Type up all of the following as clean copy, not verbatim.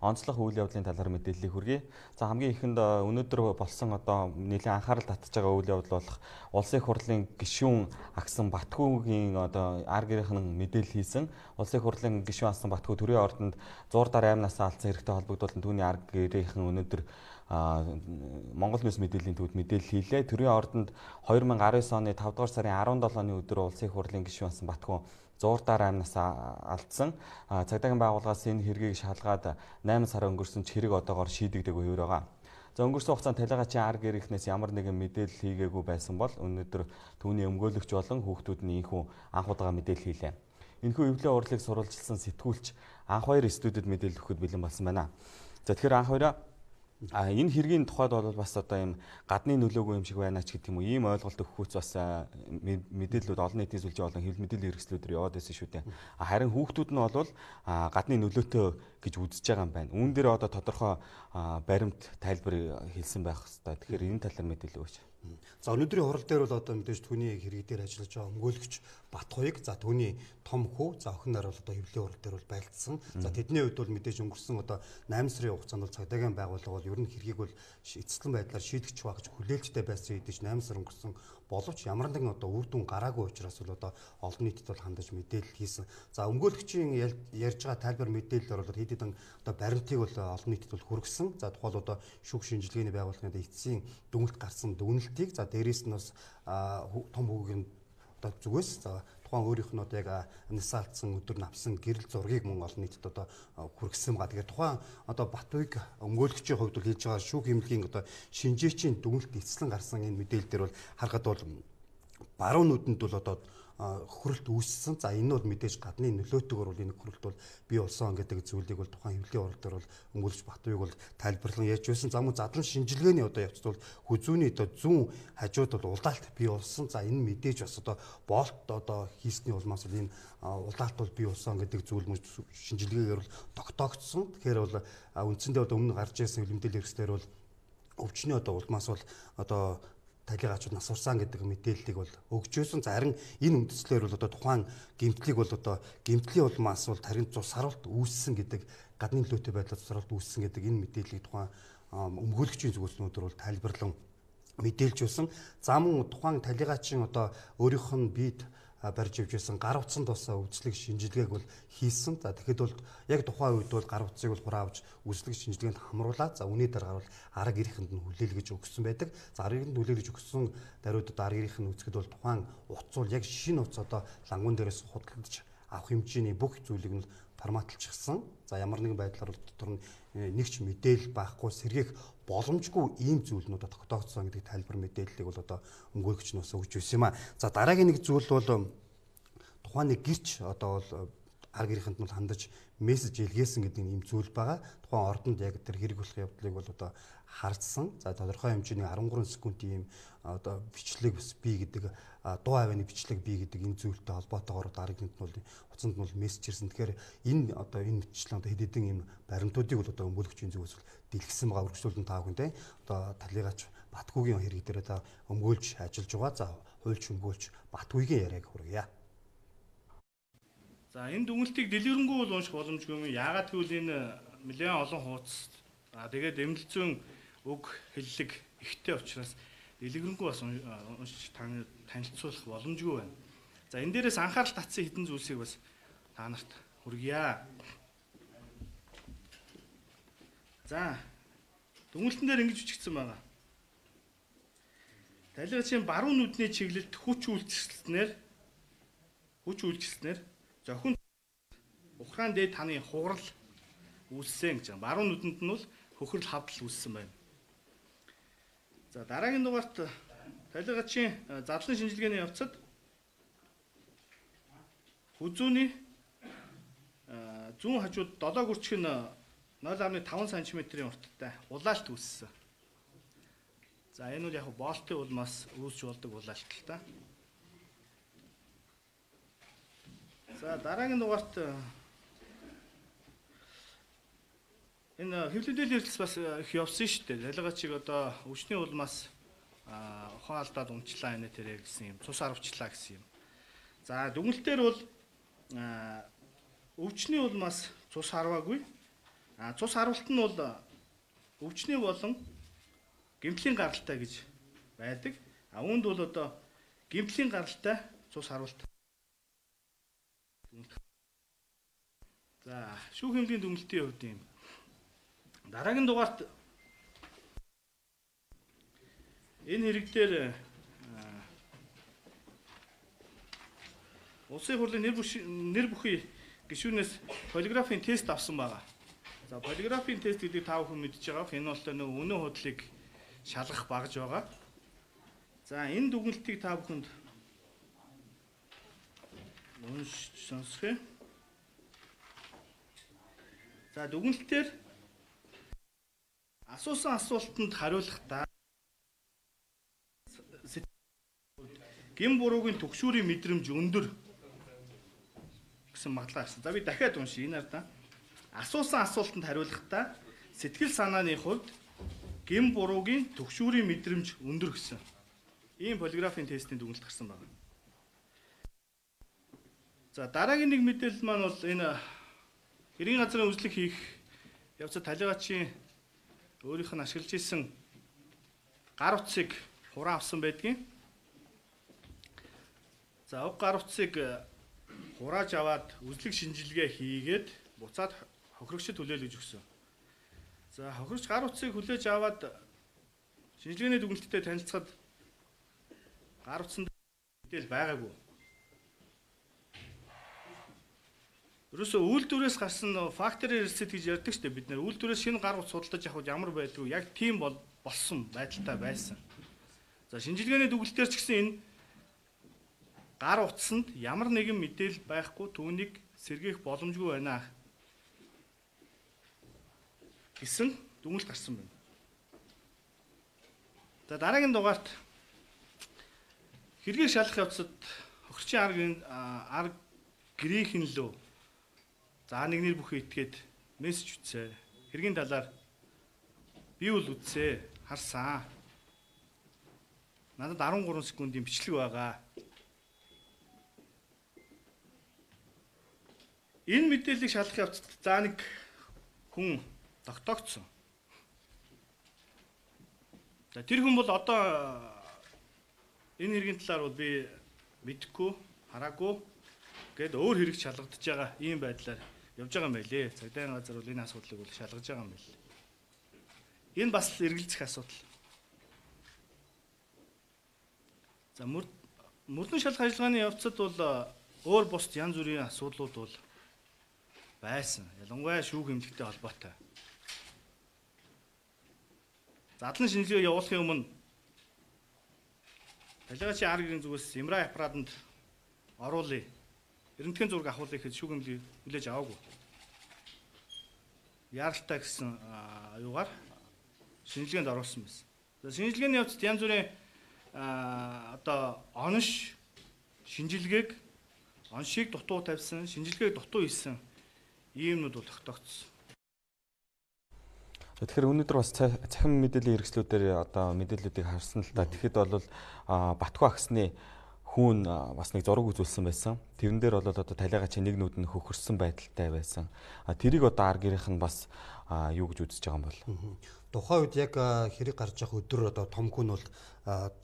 онцлог үйл явдлын талаар мэдээллийг хүргэе. За хамгийн ихэнд өнөөдөр болсон одоо нэлээд анхаарал татж байгаа үйл явдал болох улсын их хурлын гишүүн агсан Батгүйгийн одоо ар гэрийнхэн мэдээлэл хийсэн. Улсын их хурлын гишүүн агсан Батгүй төрийн ордонд зуурдаар аймнасаа алдсан хэрэгтэй холбогдуулан түүний ар гэрийнхэн өнөөдөр Монгол Ньюс мэдээллийн төвд мэдээлэл хийлээ. Төрийн ордонд 2019 оны 5 дугаар сарын 17-ны өдөр улсын их хурлын гишүүн агсан Батгүй зуурдаар аймнасаа алдсан. Цагдаагийн байгууллагаас энэ хэргийг шалгаад 8 сар өнгөрсөн ч хэрэг одоогоор шийдэгдэг үеэр байгаа. За өнгөрсөн хугацаанд талигачийн ар гэрийнхнээс ямар нэгэн мэдээлэл хийгээгүй байсан бол өнөөдөр түүний өмгөөлөгч болон хүүхдүүд нь ийхүү анх удаага мэдээлэл хийлээ. Энэхүү эвлэн урлыг сурвалжилсан сэтгүүлч анх хоёр студид мэдээлэл өгөхөд бэлэн болсон байна. За тэгэхээр анх хоёроо энэ хэргийн тухайд бол бас одоо ийм гадны нөлөөгүй юм шиг байна ч гэдэг юм уу, ийм ойлголт өгөхөөс бас мэдээллүүд олон нийтийн сүлжээ болон хэвлэл мэдээллийн хэрэгслүүдээр яваад байсан шүү дээ. Харин хүүхдүүд нь бол гадны нөлөөтэй гэж үзэж байгаа юм байна. Үүн дээр одоо тодорхой баримт тайлбар хэлсэн байх хэрэгтэй. Тэгэхээр энэ талаар мэдээлэл өгөөч. За өнөөдрийн хурал дээр бол одоо мэдээж түүний хэрэг дээр ажиллаж байгаа өмгөөлөгч Батхуйг, за түүний том хүү, за охин нар бол одоо хэвлэлийн хурал дээр бол байлдсан. За тэдний хувьд бол мэдээж өнгөрсөн одоо 8 сарын хугацаанд бол цагдаагийн байгууллага бол ер нь хэргийг бол эцэслэн байдлаар шийдэгч байгаа гэж хүлээлттэй байсан хэдий ч 8 сар өнгөрсөн боловч ямар нэгэн одоо үр дүн гараагүй учраас бол одоо олон нийтэд бол хандаж мэдээлэл хийсэн. За өмгөөлөгчийн ярьж байгаа тайлбар мэдээлэлээр бол хэд хэдэн одоо баримтыг бол олон нийтэд бол хүргэсэн. За тухайл одоо шүүх шинжилгээний байгууллагын эцсийн дүгнэлт гарсан дүгнэлтийг за дээрээс нь бас том хүүгийн одоо зүгээс за тухайн өөрийнх нь одоо яг амнасаа алдсан өдөр авсан гэрэл зургийг мөн олон нийтэд одоо хүргэсэн байгаа. Тэгэхээр тухайн одоо Батуйг өмгөөлөгчийн хувьд бол хийж байгаа шүүх эмнэлгийн одоо шинжээчийн дүгнэлт эцэслэн гарсан энэ мэдээлэл дээр бол харахад бол баруун нүдэнд бол одоо хөрөлт үүссэн. За энэ бол мэдээж гадны нөлөөтэйгээр бол энэ хөрөлт бол бий болсон гэдэг зүйлийг бол тухайн хэвлэлийн урал дээр бол өмгөөлөгч Батуйг бол тайлбарлан ярьж байсан. За мөн задлан шинжилгээний одоо явцд бол хүзүүний одоо зүүн хажууд бол улаалт бий болсон. За энэ мэдээж бас одоо болт одоо хийсний улмаас бол энэ улаалт бол бий болсон гэдэг зүйл мөн шинжилгээгээр бол тогтоогдсон. Тэгэхээр бол үндсэндээ одоо өмнө гарч ирсэн хөлбөмбөлийн хэрэгслэр бол өвчний одоо улмаас бол одоо талигачууд насурсан гэдэг мэдээллийг бол өгчөөсөн. За харин энэ үндслээр бол одоо тухайн гэмтлийг бол одоо гэмтлийн улмаас бол тарин цус сарвалт үүссэн гэдэг гадны нөлөөтэй байдлаар сарвалт үүссэн гэдэг энэ мэдээллийг тухайн өмгөөлөгчийн зүгээс өнөөдөр бол тайлбарлан мэдээлж байсан. За мөн тухайн талигачийн одоо өөрийнх нь бид барьж явж байсан гар утсанд бас үзлэг шинжилгээг бол хийсэн. За тэгэхэд бол яг тухайн үед бол гар утсыг бол хураавж үзлэг шинжилгээнд хамруулаад за үүний дараа бол арга гэрийнхэнд нь хүлээлгэж өгсөн байдаг. За арга гэрээнд хүлээлгэж өгсөн даруйдад арга гэрийнх нь үзэхэд бол тухайн утас бол яг шинэ утас одоо лангуун дээрээс худалдаж авах хэмжээний бүх зүйлийг нь форматлчихсан. За ямар нэгэн байдлаар бол дотор нь нэг ч мэдээлэл байхгүй сэргээх боломжгүй ийм зүйлнүүд тогтоогдсон гэдэг тайлбар мэдээллийг бол одоо өмгөөлөгч нь бас өгч байсан юм а. За дараагийн нэг зүйл бол тухайн нэг гэрч одоо бол арга гэрийнхэнд нь хандаж мессеж илгээсэн гэдэг ийм зүйл байгаа. Тухайн ордонд яг тэр хэрэг болох явдлыг бол одоо харцсан. За тодорхой хэмжээний 13 секундын ийм одоо бичлэг бас бий гэдэг дуу авины бичлэг бий гэдэг энэ зүйлтэй холбоотойгоор арга гэрээнд нь бол утсанд нь бол мессеж ирсэн. Тэгэхээр энэ одоо энэ бичлэг одоо хэд хэдэн ийм баримтуудыг бол одоо өмгөөлөгчийн зүгээс бол дэлгэсэн байгаа өргөжлөлтөнд таа хүн те одоо талигач Батгүйгийн хэрэг дээр одоо өмгөөлж ажиллаж байгаа. За хуульч өмгөөлч Батгүйгийн яриаг хүргье. За энэ дүгнэлтийг дэлгэрэнгүй бол унших боломжгүй юм. Яагаад гэвэл энэ нэлээд олон хуудас тэгээд эмнэлзэн үг хэллэг ихтэй учраас дэлгэрэнгүй бас уншиж танилцуулах боломжгүй байна. За энэ дээрээс анхаарал татсан хэдэн зүйлсийг бас та нарт хүргье. За дүгнэлтэн дээр ингэж бичигдсэн байна. Талигачийн баруун нүдний чиглэлд хүч үйлчлснээр зохин ухраан дээд таны хугарал үүссэн гэж байна. Баруун нүдэнд нь бол хөхрөл хавдал үүссэн байна. За дараагийн дугаарт талигачийн задлан шинжилгээний явцад хүзүүний зүүн хажууд долоо гүрчг нь 0.5 см-ийн урттай улаалт үүссэн. За энэ бол яг болтын улмаас үүсч болдог улаалт л та. За дараагийн дугаарт энэ хэвлэлдийн хэрэгсэл бас их явсан шүү дээ. Талигачийг одоо өвчний улмаас ухаан алдаад унчлаа энэ тэрэ гэсэн юм. Цус арвчлаа гэсэн юм. За дүгнэлтээр бол өвчний улмаас цус харваагүй. Цус харуулт нь бол өвчний болон гэмтлийн гаралтай гэж байдаг. Үүнд бол одоо гэмтлийн гаралтай цус харуулт. За, шүүх хэмжээний дүгнэлтийн хувьд юм. Дараагийн дугаарт энэ хэрэг дээр улсын хурлын нэр бүхий гишүүнээс полиграфын тест авсан байгаа. За, полиграфын тест гэдэг та бүхэн мэдж байгаа. Энэ бол нөө үнэн худлыг шалгах багж байгаа. За, энэ дүгнэлтийг та бүхэнд уншиж сонсгоё. За, дүгнэлтээр асуусан асуултанд хариулахдаа гэм буруугийн түгшүүрийн мэдрэмж өндөр гэсэн магадлал гарсан. За, би дахиад уншия энэ ардаа. Асуусан асуултанд хариулахдаа сэтгэл санааны хувьд гэм буруугийн түгшүүрийн мэдрэмж өндөр гэсэн. Ийм полиграфын тестийн дүгнэлт гарсан байна. За, дараагийн нэг мэдээлэл маань бол энэ хэргийн газрын үзлэг хийх явцад талигачийн өөрийнх нь ашиглаж исэн гар утсыг хураан авсан байдгийн. За, уг гар утсыг хурааж аваад үзлэг шинжилгээ хийгээд буцаад хохирогчд хүлээл гэж өгсөн. За, хохирогч гар утсыг хүлээж аваад шинжилгээний дүгнэлттэй танилцахад гар утсанд мэдээлэл байгаагүй. Ерөөсөө үйлдвэрээс гарсан factory receipt гэж ярьдаг шүү дээ. Бид нэр үйлдвэрээс шинэ гар утас судалдаж авах ямар байдгүй яг тийм болсон байдалтай байсан. За, шинжилгээний дүгнэлтээр ч гэсэн энэ гар утсанд ямар нэгэн мэдээлэл байхгүй түүнийг сэргээх боломжгүй байна гэсэн дүгнэлт гарсан байна. За, дараагийн дугаарт хэргийг шалгах явцад хохирчийн арга гэрийнхэн лөө за нэг нэр бүхий итгээд мессеж үтсэ. Хэргийн талаар би үл үтсэ, харсан. Надад 13 секундын бичлэг байгаа. Энэ мэдээллийг шалгах явцад за нэг хүн тогтоогдсон. За, тэр хүн бол одоо энэ хэргийн талаар бол би мэдэхгүй, хараагүй гээд өөр хэрэг шалгагдаж байгаа ийм байдлаар явж байгаа юм байлээ. Цагдаагийн газар бол энэ асуудлыг бол шалгаж байгаа юм байл. Энэ бас эргэлзэх асуудал. За, мөрдөн шалгах ажиллагааны явцад бол өөр бус янз бүрийн асуудлууд бол байсан. Ялангуяа шүүх эмнэлэгтэй холбоотой. Задлан шинжилгээ явуулахын өмнө талигачийн аргын зүгээс Имра аппаратанд оруулъя. Эрдэнэтийн зураг авахыг хэд шүүх эмнэлэг хүлээж аваагүй. Яаралтай гэсэн аюугаар шинжилгээнд оруулсан байсан. За, шинжилгээний явцад янз бүрийн одоо онш шинжилгээг оншийг дутуу тавьсан, шинжилгээг дутуу хийсэн иймнүүд бол тогтоогдсон. Тэгэхээр өнөөдөр бас цахим мэдээллийн хэрэгслүүдээр одоо мэдээллүүдийг харсан л та. Тэгэхэд бол Батгүй агсны хүүн бас нэг зураг үзүүлсэн байсан. Тэрэн дээр бол одоо талиагачийн нэг нүд нь хөхөрсөн байдалтай байсан. Тэрийг одоо ар гэрийнх нь бас юу гэж үзэж байгаа юм бол. Тухайн үед яг хэрэг гарч явах өдөр одоо том хүн бол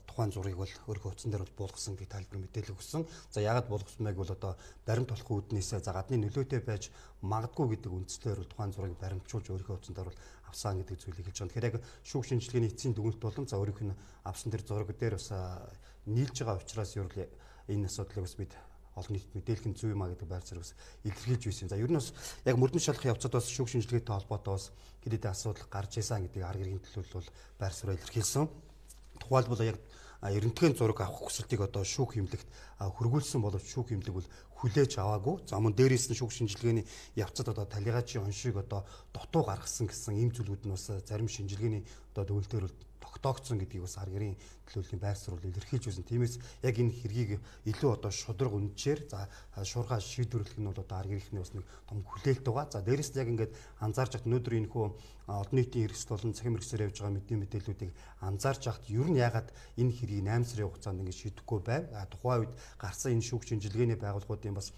тухайн зургийг бол өөрийнхөө утсан дээр бол буулгасан гэх тайлбар мэдээлэл өгсөн. За, яагаад буулгасан байг бол одоо баримт болохын үүднээсээ за гадны нөлөөтэй байж магадгүй гэдэг үндслээр бол тухайн зургийг баримтжуулж өөрийнхөө утсан дээр бол авсан гэдэг зүйлийг хэлж байгаа. Тэгэхээр яг шүүх шинжилгээний эцсийн дүгнэлт болон за өөрийнх нь авсан тэр зураг дээр бас нийлж байгаа учраас ер нь энэ асуудлыг бас бид олон нийтэд мэдээлэх нь зөв юм а гэдэг байр суурь бас илэрхийлж байсан. За, ер нь бас яг мөрдөн шалгах явцад бас шүүх шинжилгээтэй холбоотой бас хэд хэдэн асуудал гарч ирсэн гэдэг ар гэргийн төлөөлөл бол байр суурь илэрхийлсэн. Тухайлбал яг эрдэнэтийн зураг авах хүсэлтийг одоо шүүх эмнэлэгт хөргүүлсэн боловч шүүх эмнэлэг бол хүлээж аваагүй. За, мөн дээрээс нь шүүх шинжилгээний явцад одоо талигачийн оншийг одоо дутуу гаргасан гэсэн ийм зүйлүүд нь бас зарим шинжилгээний одоо дүгнэлтээр бол тогтоогдсон гэдгийг бас ар гэрийн төлөөллийн байр суурь илэрхийлж байсан. Тиймээс яг энэ хэргийг илүү одоо шударга үнэчээр за шуурхай шийдвэрлэх нь бол одоо ар гэрийнхний бас нэг том хүлээлт байгаа. За, дээрээс нь яг ингээд анзаарч хат өнөөдөр энэ хөө олон нийтийн хэрэгсэл болон цахим хэрэгсээр явж байгаа мэдээллүүдийг анзаарч хат ер нь ягаад энэ хэргийг 8 сарын хугацаанд ингээд шийдэхгүй байв. Тухайн үед гарсан энэ шүүх шинжилгээний байгууллагуудын бас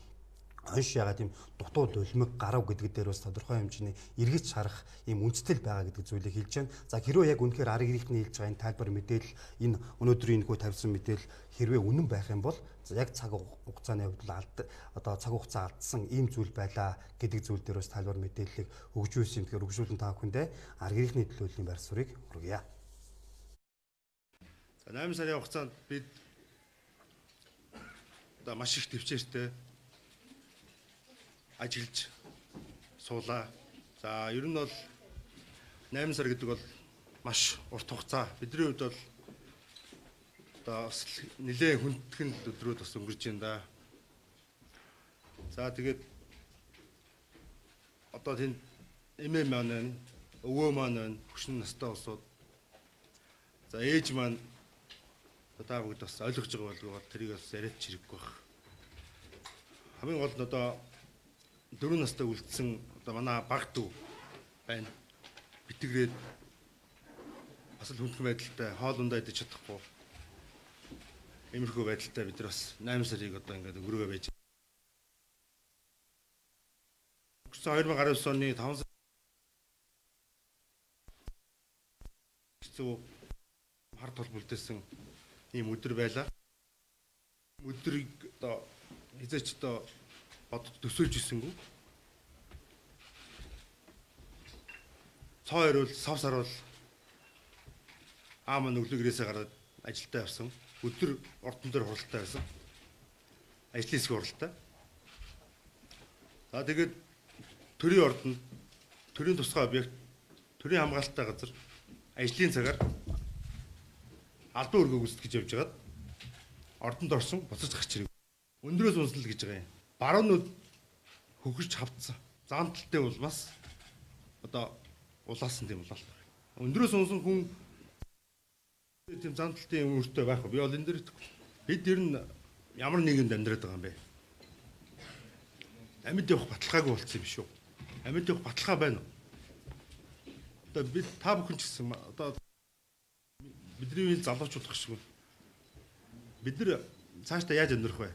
хонш ягаад ийм дутуу дулмиг гарав гэдэг дээр бас тодорхой хэмжээний эргэж харах ийм үндэслэл байгаа гэдэг зүйлийг хэлж байна. За хэрвээ яг үнэхээр арга иргэний хэлж байгаа энэ тайлбар мэдээлэл энэ өнөөдрийн энэхүү тавьсан мэдээлэл хэрвээ үнэн байх юм бол яг цаг хугацааны хувьд одоо цаг хугацаа алдсан ийм зүйл байлаа гэдэг зүйл дээр бас тайлбар мэдээллийг өгж үйсэн. Тэгэхээр өгшүүлэн та бүхэндээ арга иргэний төлөөллийн байр суурийг хүргье. За 8 сарын хугацаанд бид одоо маш их төвчээртэй ажиллаж суулаа. За ер нь бол 8 сар гэдэг бол маш урт хугацаа. Бидний хувьд бол одоо нэлээд хүндхэн өдрүүд бас өнгөрч байна да. За тэгээд одоо тэнд эмээ маань, өвөө маань, хөшин настай усууд. За ээж маань одоо бүгд бас ойлгож байгаа бол тэрийг бас яриад чирэггүй байх. Хамгийн гол нь одоо 4 настай үлдсэн одоо манай баг дүү байна. Битгрээд бас л хүндхэн байдалтай хоол ундаа идэж чадахгүй. Иймэрхүү байдалтай бид нар бас 8 сарыг одоо ингээд өнгөрөөгөө байж. 2019 оны 5 сар хэцүү хар тул бүлдээсэн ийм өдөр байлаа. Өдрийг одоо хизээч одоо бодож төсөөлж ирсэнгүй. Цоо ирвэл сав сарвал аам нүглэг ирээсээ гараад ажилдаа явсан. Өдөр ордон дээр хуралтай байсан. Ажлын хэсгийн хуралтай. За тэгээд төрийн ордонд төрийн тусгай объект, төрийн хамгаалалттай газар ажлын цагаар албан өргөө гүйцэтгэж явж байгаад ордонд орсон буцаж гарч ирв. Өндрөөс унснал гэж байгаа юм. Баруунууд хөхөрч хавцсан. Заанталтай бол бас одоо улаасан тийм болол. Өндрөөс унсан хүн тийм заанталтын өөртөө байх. Би бол энэ дээр бид ер нь ямар нийгэмд амьдраад байгаа юм бэ? Амьд явах баталгаагүй болцсон юм биш үү? Амьд явах баталгаа байна уу? Одоо бид та бүхэн ч гэсэн одоо бидний үеийн залуучууд гэх шиг бид нар цаашдаа яаж амьдрах вэ?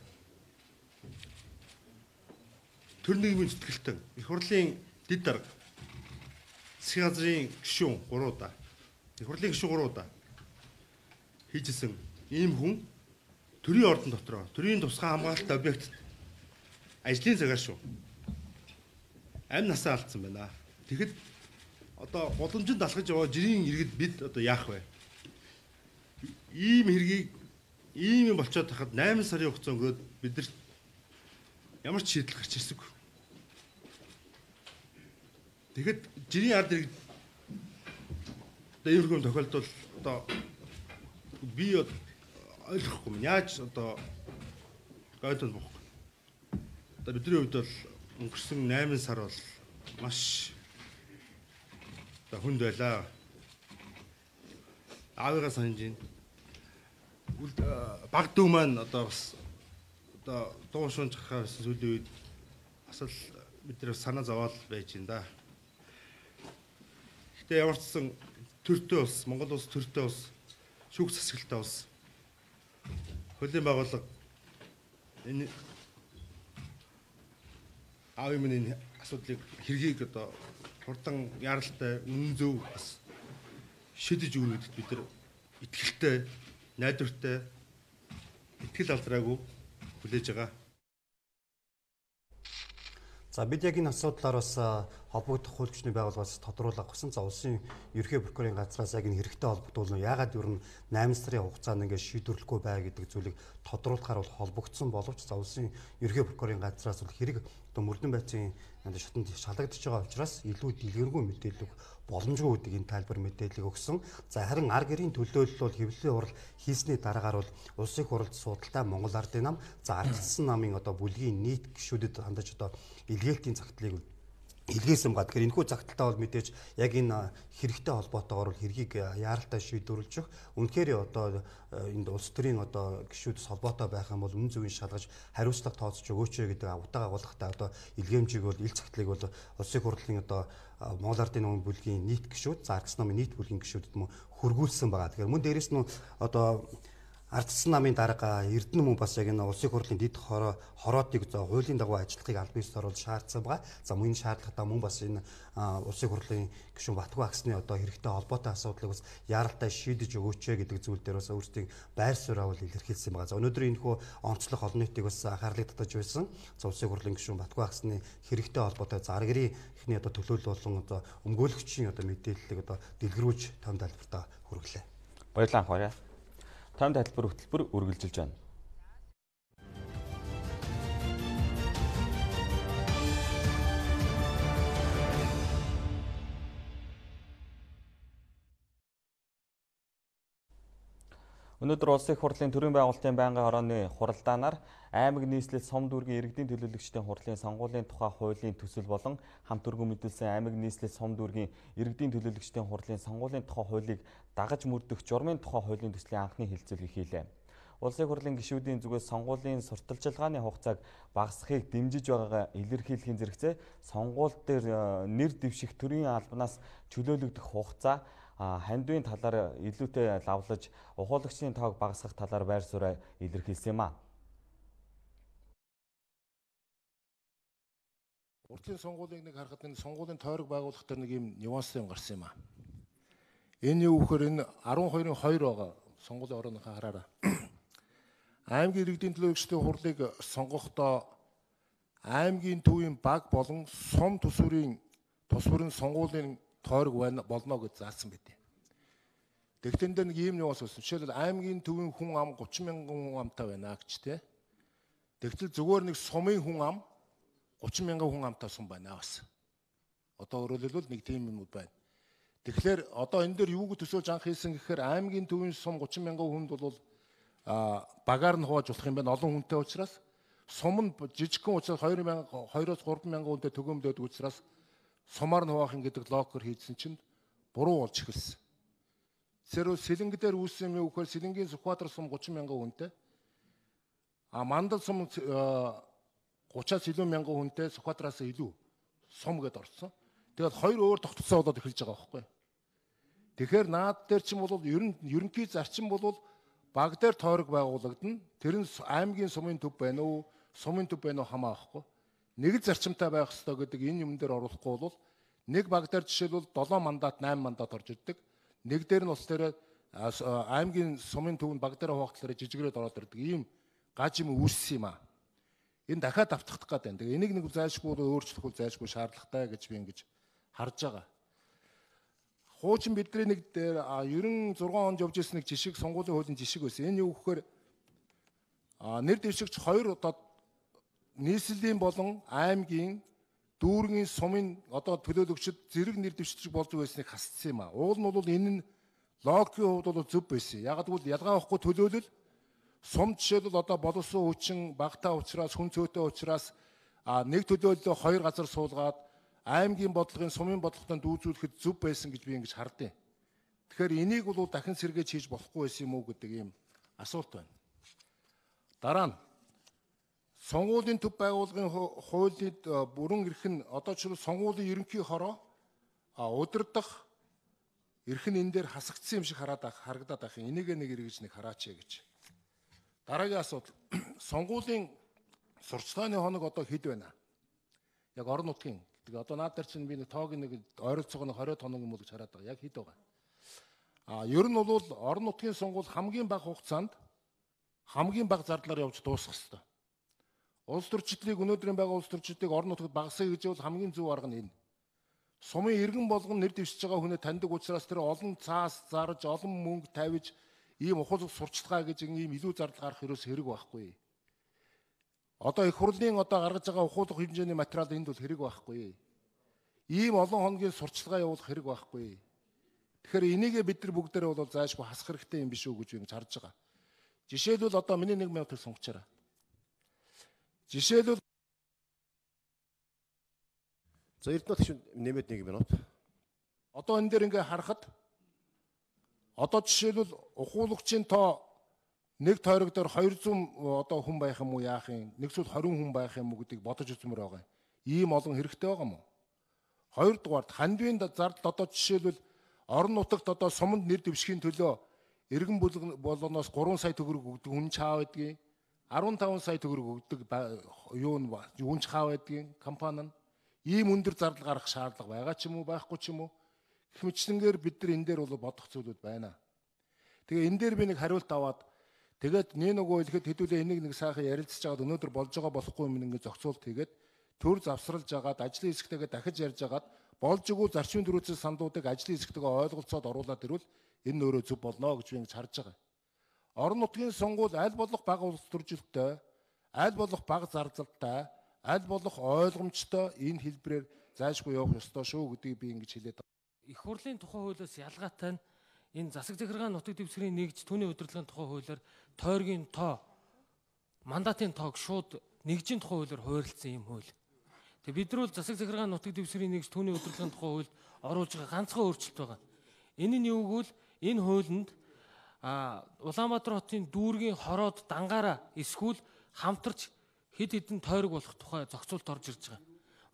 Төр нийгмийн зүтгэлтэн их хурлын дэд дарга засгийн газрын гишүүн 3 удаа их хурлын гишүүн 3 удаа хийжсэн ийм хүн төрийн ордон дотроо төрийн тусгай хамгаалалттай объектт ажлын цагаар шүү амь насаа алдсан байна. Тэгэхэд одоо боломжинд алхаж яваа жирийн иргэд бид одоо яах вэ? Ийм хэргийг ийм юм болчиход тахад 8 сарын хугацаа өнгөрөөд бид нар ямар ч шийдэл гарч ирсэв. Тэгэхэд жирийн ард иргэд одоо ийм юм тохиолдвол одоо би ойлгохгүй юм. Яаж одоо гойдол бох. Одоо бидний хувьд бол өнгөрсөн 8 сар бол маш одоо хүнд байлаа. Аавыгаа санаж байна. Баг дүү маань одоо бас одоо дуушунж хахаа сүүлийн үед бас л бид нар санаа зовоод байж байна да. Гэтэ ямар ч сан төртөө ус, Монгол улс төртөө ус, шүүх засаглалтай ус. Хөлийн байгууллага энэ аав минь асуудлыг хэргийг одоо хурдан яралтай үнэн зөв бас шийдэж өгнө гэдэгт бид нар итгэлтэй, найдвартай, итгэл алдраагүй хүлээж байгаа. За бид яг энэ асуудлаар бас холбогдох хууль зүйн байгууллагаас тодруулах гэсэн. За улсын ерхий прокурорын газраас яг энэ хэрэгтэй холбогдуулна. Яагаад ер нь 8 сарын хугацаанд ингээд шийдвэрлэхгүй бай гэдэг зүйлийг тодруулахаар бол холбогдсон боловч за улсын ерхий прокурорын газраас бол хэрэг одоо мөрдөн байцын шатанд шалгагдж байгаа учраас илүү дэлгэрэнгүй мэдээлэл боломжгүй гэдэг энэ тайлбар мэдээллийг өгсөн. За харин арга гэрийн төлөөлөл бол хэвлэлийн хурал хийсний дараагаар бол улсын хурлд судалтай Монгол Ардын нам, за ардчилсан намын одоо бүлгийн нийт гишүүдэд хандаж одоо илгээлтийн загтлыг илгээсэн байгаа. Тэгэхээр энэхүү загталтаа бол мэдээж яг энэ хэрэгтэй холбоотойгоор хэргийг яаралтай шийдвэрлэж үнэхээр одоо энд улс төрийн одоо гишүүдс холбоотой байх юм бол үнэн зөвийн шалгаж хариуцлага тооцож өгөөч гэдэг утга агуулгатай одоо илгээмжийг бол ил загтлыг бол улсын хурлын одоо Монгол Ардын намын бүлгийн нийт гишүүд, за ардчилсан намын нийт бүлгийн гишүүдэд мөн хөргүүлсэн байгаа. Тэгэхээр мөн дээрэс нь одоо Ардсан намын дарга Эрдэнэ мөн бас яг энэ улсын хурлын дэд хороотыг хуулийн дагуу ажиллахыг аль биесээр оруулж шаардсан байгаа. За мөн шаардлагатай мөн бас энэ улсын хурлын гишүүн Батгүй агсны хэрэгтэй холбоотой асуудлыг бас яаралтай шийдэж өгөөч гэдэг зүйл дээр бас өөрсдийн байр сууриа илэрхийлсэн байгаа. За өнөөдөр энэ хүү онцлог олон нийтийг бас анхаарлыг татаж байсан. За улсын хурлын гишүүн Батгүй агсны хэрэгтэй холбоотой заргэрийн эхний төлөөлөл болон өмгөөлөгчийн мэдээллийг дэлгэрүүлж том тайлбартаа хүргэлээ. Баярлалаа анх барья. Тойм тайлбар хөтөлбөр үргэлжилж байна. Өнөөдөр улсын их хурлын төрийн байгуулалтын байнгын хорооны хуралдаанаар аймаг нийслэл сум дүүргийн иргэдийн төлөөлөгчдийн хурлын сонгуулийн тухай хуулийн төсөл болон хамт өргөн мэдүүлсэн аймаг нийслэл сум дүүргийн иргэдийн төлөөлөгчдийн хурлын сонгуулийн тухай хуулийг дагаж мөрдөх журмын тухай хуулийн төслийн анхны хэлцүүлэг хийлээ. Улсын их хурлын гишүүдийн зүгээс сонгуулийн сурталчилгааны хугацааг багасгахыг дэмжиж байгаагаа илэрхийлэхийн зэрэгцээ сонгуул дээр нэр дэвших төрийн албанаас чөлөөлөгдөх хугацаа хандивын талаар илүүтэй лавлаж ухуулагчдын тоог багасгах талаар байр сууриа илэрхийлсэн юм а. Урдлын сонгуулийг нэг харахад энэ сонгуулийн тойрог байгуулах дээр нэг юм нюанс юм гарсан юм а. Энэ юу гэхээр энэ 12-ын 2 байгаа сонгуулийн орооныхаа хараараа. Аймгийн иргэдийн төлөөлөгчдийн хурлыг сонгохдоо аймгийн төвийн баг болон сум төсвөрийн сонгуулийн тойрог болно гэж заасан байдیں۔ Тэгтэн дээр нэг ийм нюанс болсон. Жишээлбэл аймгийн төвийн хүн ам 30 мянган хүн амтай байна гэж тэ. Тэгтэл зүгээр нэг сумын хүн ам 30 мянган хүн амтай сум байна бас. Одоо өөрөөр хэлбэл нэг тийм юмуд байна. Тэгэхээр одоо энэ дээр юуг төсөөлж анх хийсэн гэхээр аймгийн төвийн сум 30 мянган хүнд бол багаар нь хувааж болох юм байна. Олон хүнтэй учраас сум нь жижигхэн учраас 2-оос 3 мянган хүнтэй төгөөмдөд учраас сумаар нь хуваахын гэдэг логикоор хийсэн чинь буруу болж эхэлсэн. Зэрэг сэлэнг дээр үүссэн юм юу гэхээр сэлэнгийн Сүхбаатар сум 30 мянган хүнтэй. Мандал сум 30-аас илүү мянган хүнтэй Сүхбаатараас илүү сум гэдээ орсон. Тэгээд хоёр өөр тогтцоо болоод эхэлж байгаа байхгүй. Тэгэхээр наад дээр чинь бол ерөнхий зарчим бол баг дээр тойрог байгуулагдана. Тэр нь аймгийн сумын төв байна уу, сумын төв байна уу хамаахгүй. Нэг л зарчимтай байх ёстой гэдэг энэ юм дээр оруулахгүй бол нэг баг дээр жишээлбэл 7 мандат 8 мандат орж ирдэг. Нэг дээр нь улс дээр аймгийн сумын төв нь баг дээр хуваахтлаараа жижигрээд ороод ирдэг. Ийм гаж юм үүссэн юм а. Энэ дахиад автагдах гэдэг байна. Тэгээ энийг нэг зайлшгүй өөрчлөх үл зайлшгүй шаардлагатай гэж би ингэж харж байгаа. Хуучин бидний нэг дээр 96 онд явж ирсэн нэг жишг сонгуулийн хуулийн жишг байсан. Энэ юу гэхээр нэр дэвшигч хоёр одоо нийслэлийн болон аймгийн дүүргийн сумын одоо төлөөлөгчд зэрэг нэр дэвшиж болж байсныг хасцсан юм а. Уул нь бол энэ нь логикийн хувьд бол зөв байсан. Яг гэвэл ялгаа авахгүй төлөөлөл сум жишээлбэл одоо боловсон хүчин багтаа учраас хүн цөөтэй учраас нэг төлөөллөө хоёр газар суулгаад аймгийн бодлогын сумын бодлоготой дүүзүүлэхэд зөв байсан гэж би ингэж хардیں۔ Тэгэхээр энийг бол дахин сэргээж хийж болохгүй байсан юм уу гэдэг ийм асуулт байна. Дараа нь сонгуулийн төв байгууллагын хуулийг бүрэн эрх нь одоо ч сонгуулийн ерөнхий хороо удирдах эрх нь энэ дээр хасагдсан юм шиг харагдаад байх юм. Энийг нэг эргэж нэг хараач гэж. Дараагийн асуудал сонгуулийн сурчлагын хоног одоо хэд байна? Яг орон нутгийн. Тэгээ одоо наад дээр чинь би нэг тоог нэг ойролцоогоо 20 хоног юм уу гэж хараад байгаа. Яг хэд байгаа? Ер нь бол орон нутгийн сонгуул хамгийн бага хугацаанд хамгийн бага зардлаар явж дуусах ёстой. Улс төрчлөлийг өнөөдрийн байгаа улс төрчлөлийг орон нутгад багасгах гэж бол хамгийн зөв арга нь энэ. Сумын иргэн болгон нэр дэвшиж байгаа хүнээ таньдаг учраас тэр олон цаас зарж, олон мөнгө тавьж ийм ухуулах сурчлагаа гэж ийм илүү зардал гарах ерөөс хэрэг байхгүй. Одоо их хурлын одоо гаргаж байгаа ухуулах хэмжээний материал энд бол хэрэг байхгүй. Ийм олон хоногийн сурчлагаа явуулах хэрэг байхгүй. Тэгэхээр энийг бид нар бүгдээрээ бол заашгүй хасах хэрэгтэй юм биш үү гэж би ингэж харж байгаа. Жишээлбэл одоо миний 1 минутыг сонгочаарай. Жишээлбэл за Эрдэнэ гишүүн нэмээд 1 минут. Одоо энэ дээр ингээ харахад одоо жишээлбэл ухуулагчийн тоо нэг тойрог дээр 200 одоо хүн байх юм уу яах юм? Нэгсүүл 20 хүн байх юм уу гэдгийг бодож үзмээр байгаа. Ийм олон хэрэгтэй байгаа юм уу? Хоёрдугаар хандивын зардал одоо жишээлбэл орон нутагт одоо суманд нэр дэвшихийн төлөө иргэн болгоноос 3 сая төгрөг өгдөг хүн чаав байдгийг, 15 сая төгрөг өгдөг юу нь чаав байдгийг компани нь ийм өндөр зардал гаргах шаардлага байгаа ч юм уу байхгүй ч юм уу гэх мэтчлэнгээр бид нар энэ дээр бол бодох зүйлүүд байна. Тэгээ энэ дээр би нэг хариулт аваад тэгээд нөгөө хэлэхэд хэдүүлээ энийг нэг сайхан ярилцж байгаад өнөөдөр болж байгаа болохгүй юм ингээд зохицуулт хийгээд төр завсралж агаад ажлын хэсэгтэйгээ дахиж ярьж агаад болж өгөө зарчмын дөрвөөс сандуудыг ажлын хэсэгтэйгээ ойлголцоод оруулаад ирвэл энэ өөрөө зөв болно гэж би ингэж харж байгаа. Орон нутгийн сонгуул аль болох бага улс төржилттэй, аль болох бага зардалтай, аль болох ойлгомжтой энэ хэлбэрээр зайлшгүй явах ёстой шүү гэдгийг би ингэж хэлээд байна. Их хурлын тухай хуулиас ялгаатай нь энэ засаг захиргааны нутаг дэвсгэрийн нэгж түүний удирдлагын тухай хуулиар тойргийн тоо, мандатын тоог шууд нэгжийн тухай хуулиар хуваарлцсан юм хууль. Тэгээ бид нар бол засаг захиргааны нутаг дэвсгэрийн нэгж түүний удирдлагын тухай хуульд оруулж байгаа ганцхан өөрчлөлт байгаа. Энэ нь юу гэвэл энэ хуулинд Улаанбаатар хотын дүүргийн хороод дангаараа эсвэл хамтарч хэд хэдэн тойрог болох тухай зохицуулт орж ирж байгаа.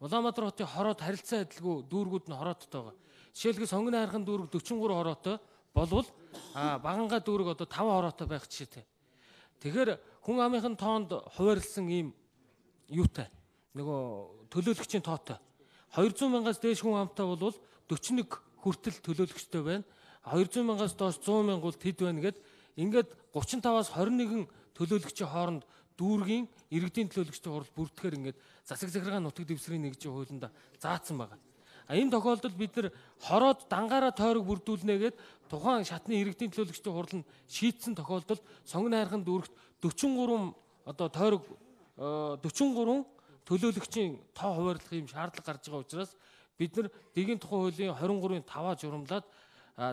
Улаанбаатар хотын хороод харилцан адилгүй дүүргүүд нь хороодтой байгаа. Жишээлбэл сонгоны хайрхан дүүрэг 43 хороотой болвол баганга дүүрэг одоо 5 хороотой байх жишээтэй. Тэгэхээр хүн амынхын тоонд хуваарлсан ийм юутай нөгөө төлөөлөгчийн тоотой 200 мянгаас дээш хүн амтай болвол 41 хүртэл төлөөлөгчтэй байна. 200 мянгаас доош 100 мянга бол тэд байна гэд ингээд 35-аас 21 төлөөлөгчийн хооронд дүүргийн иргэдийн төлөөлөгчтэй хурал бүрдэхээр ингээд засаг захиргааны нутаг дэвсгэрийн нэгжийн хуулинд заасан байгаа. Энэ тохиолдолд бид нар хороод дангаараа тойрог бүрдүүлнэ гэд тухайн шатны иргэдийн төлөөлөгчтэй хурал нь шийдсэн тохиолдолд сонгоны хайрхан дүүрэгт 43 одоо тойрог 43 төлөөлөгчийн тоо хуваарлах юм шаардлага гарч байгаа учраас бид нар дэгийн тухай хуулийн 23-ын 5-аа журамлаад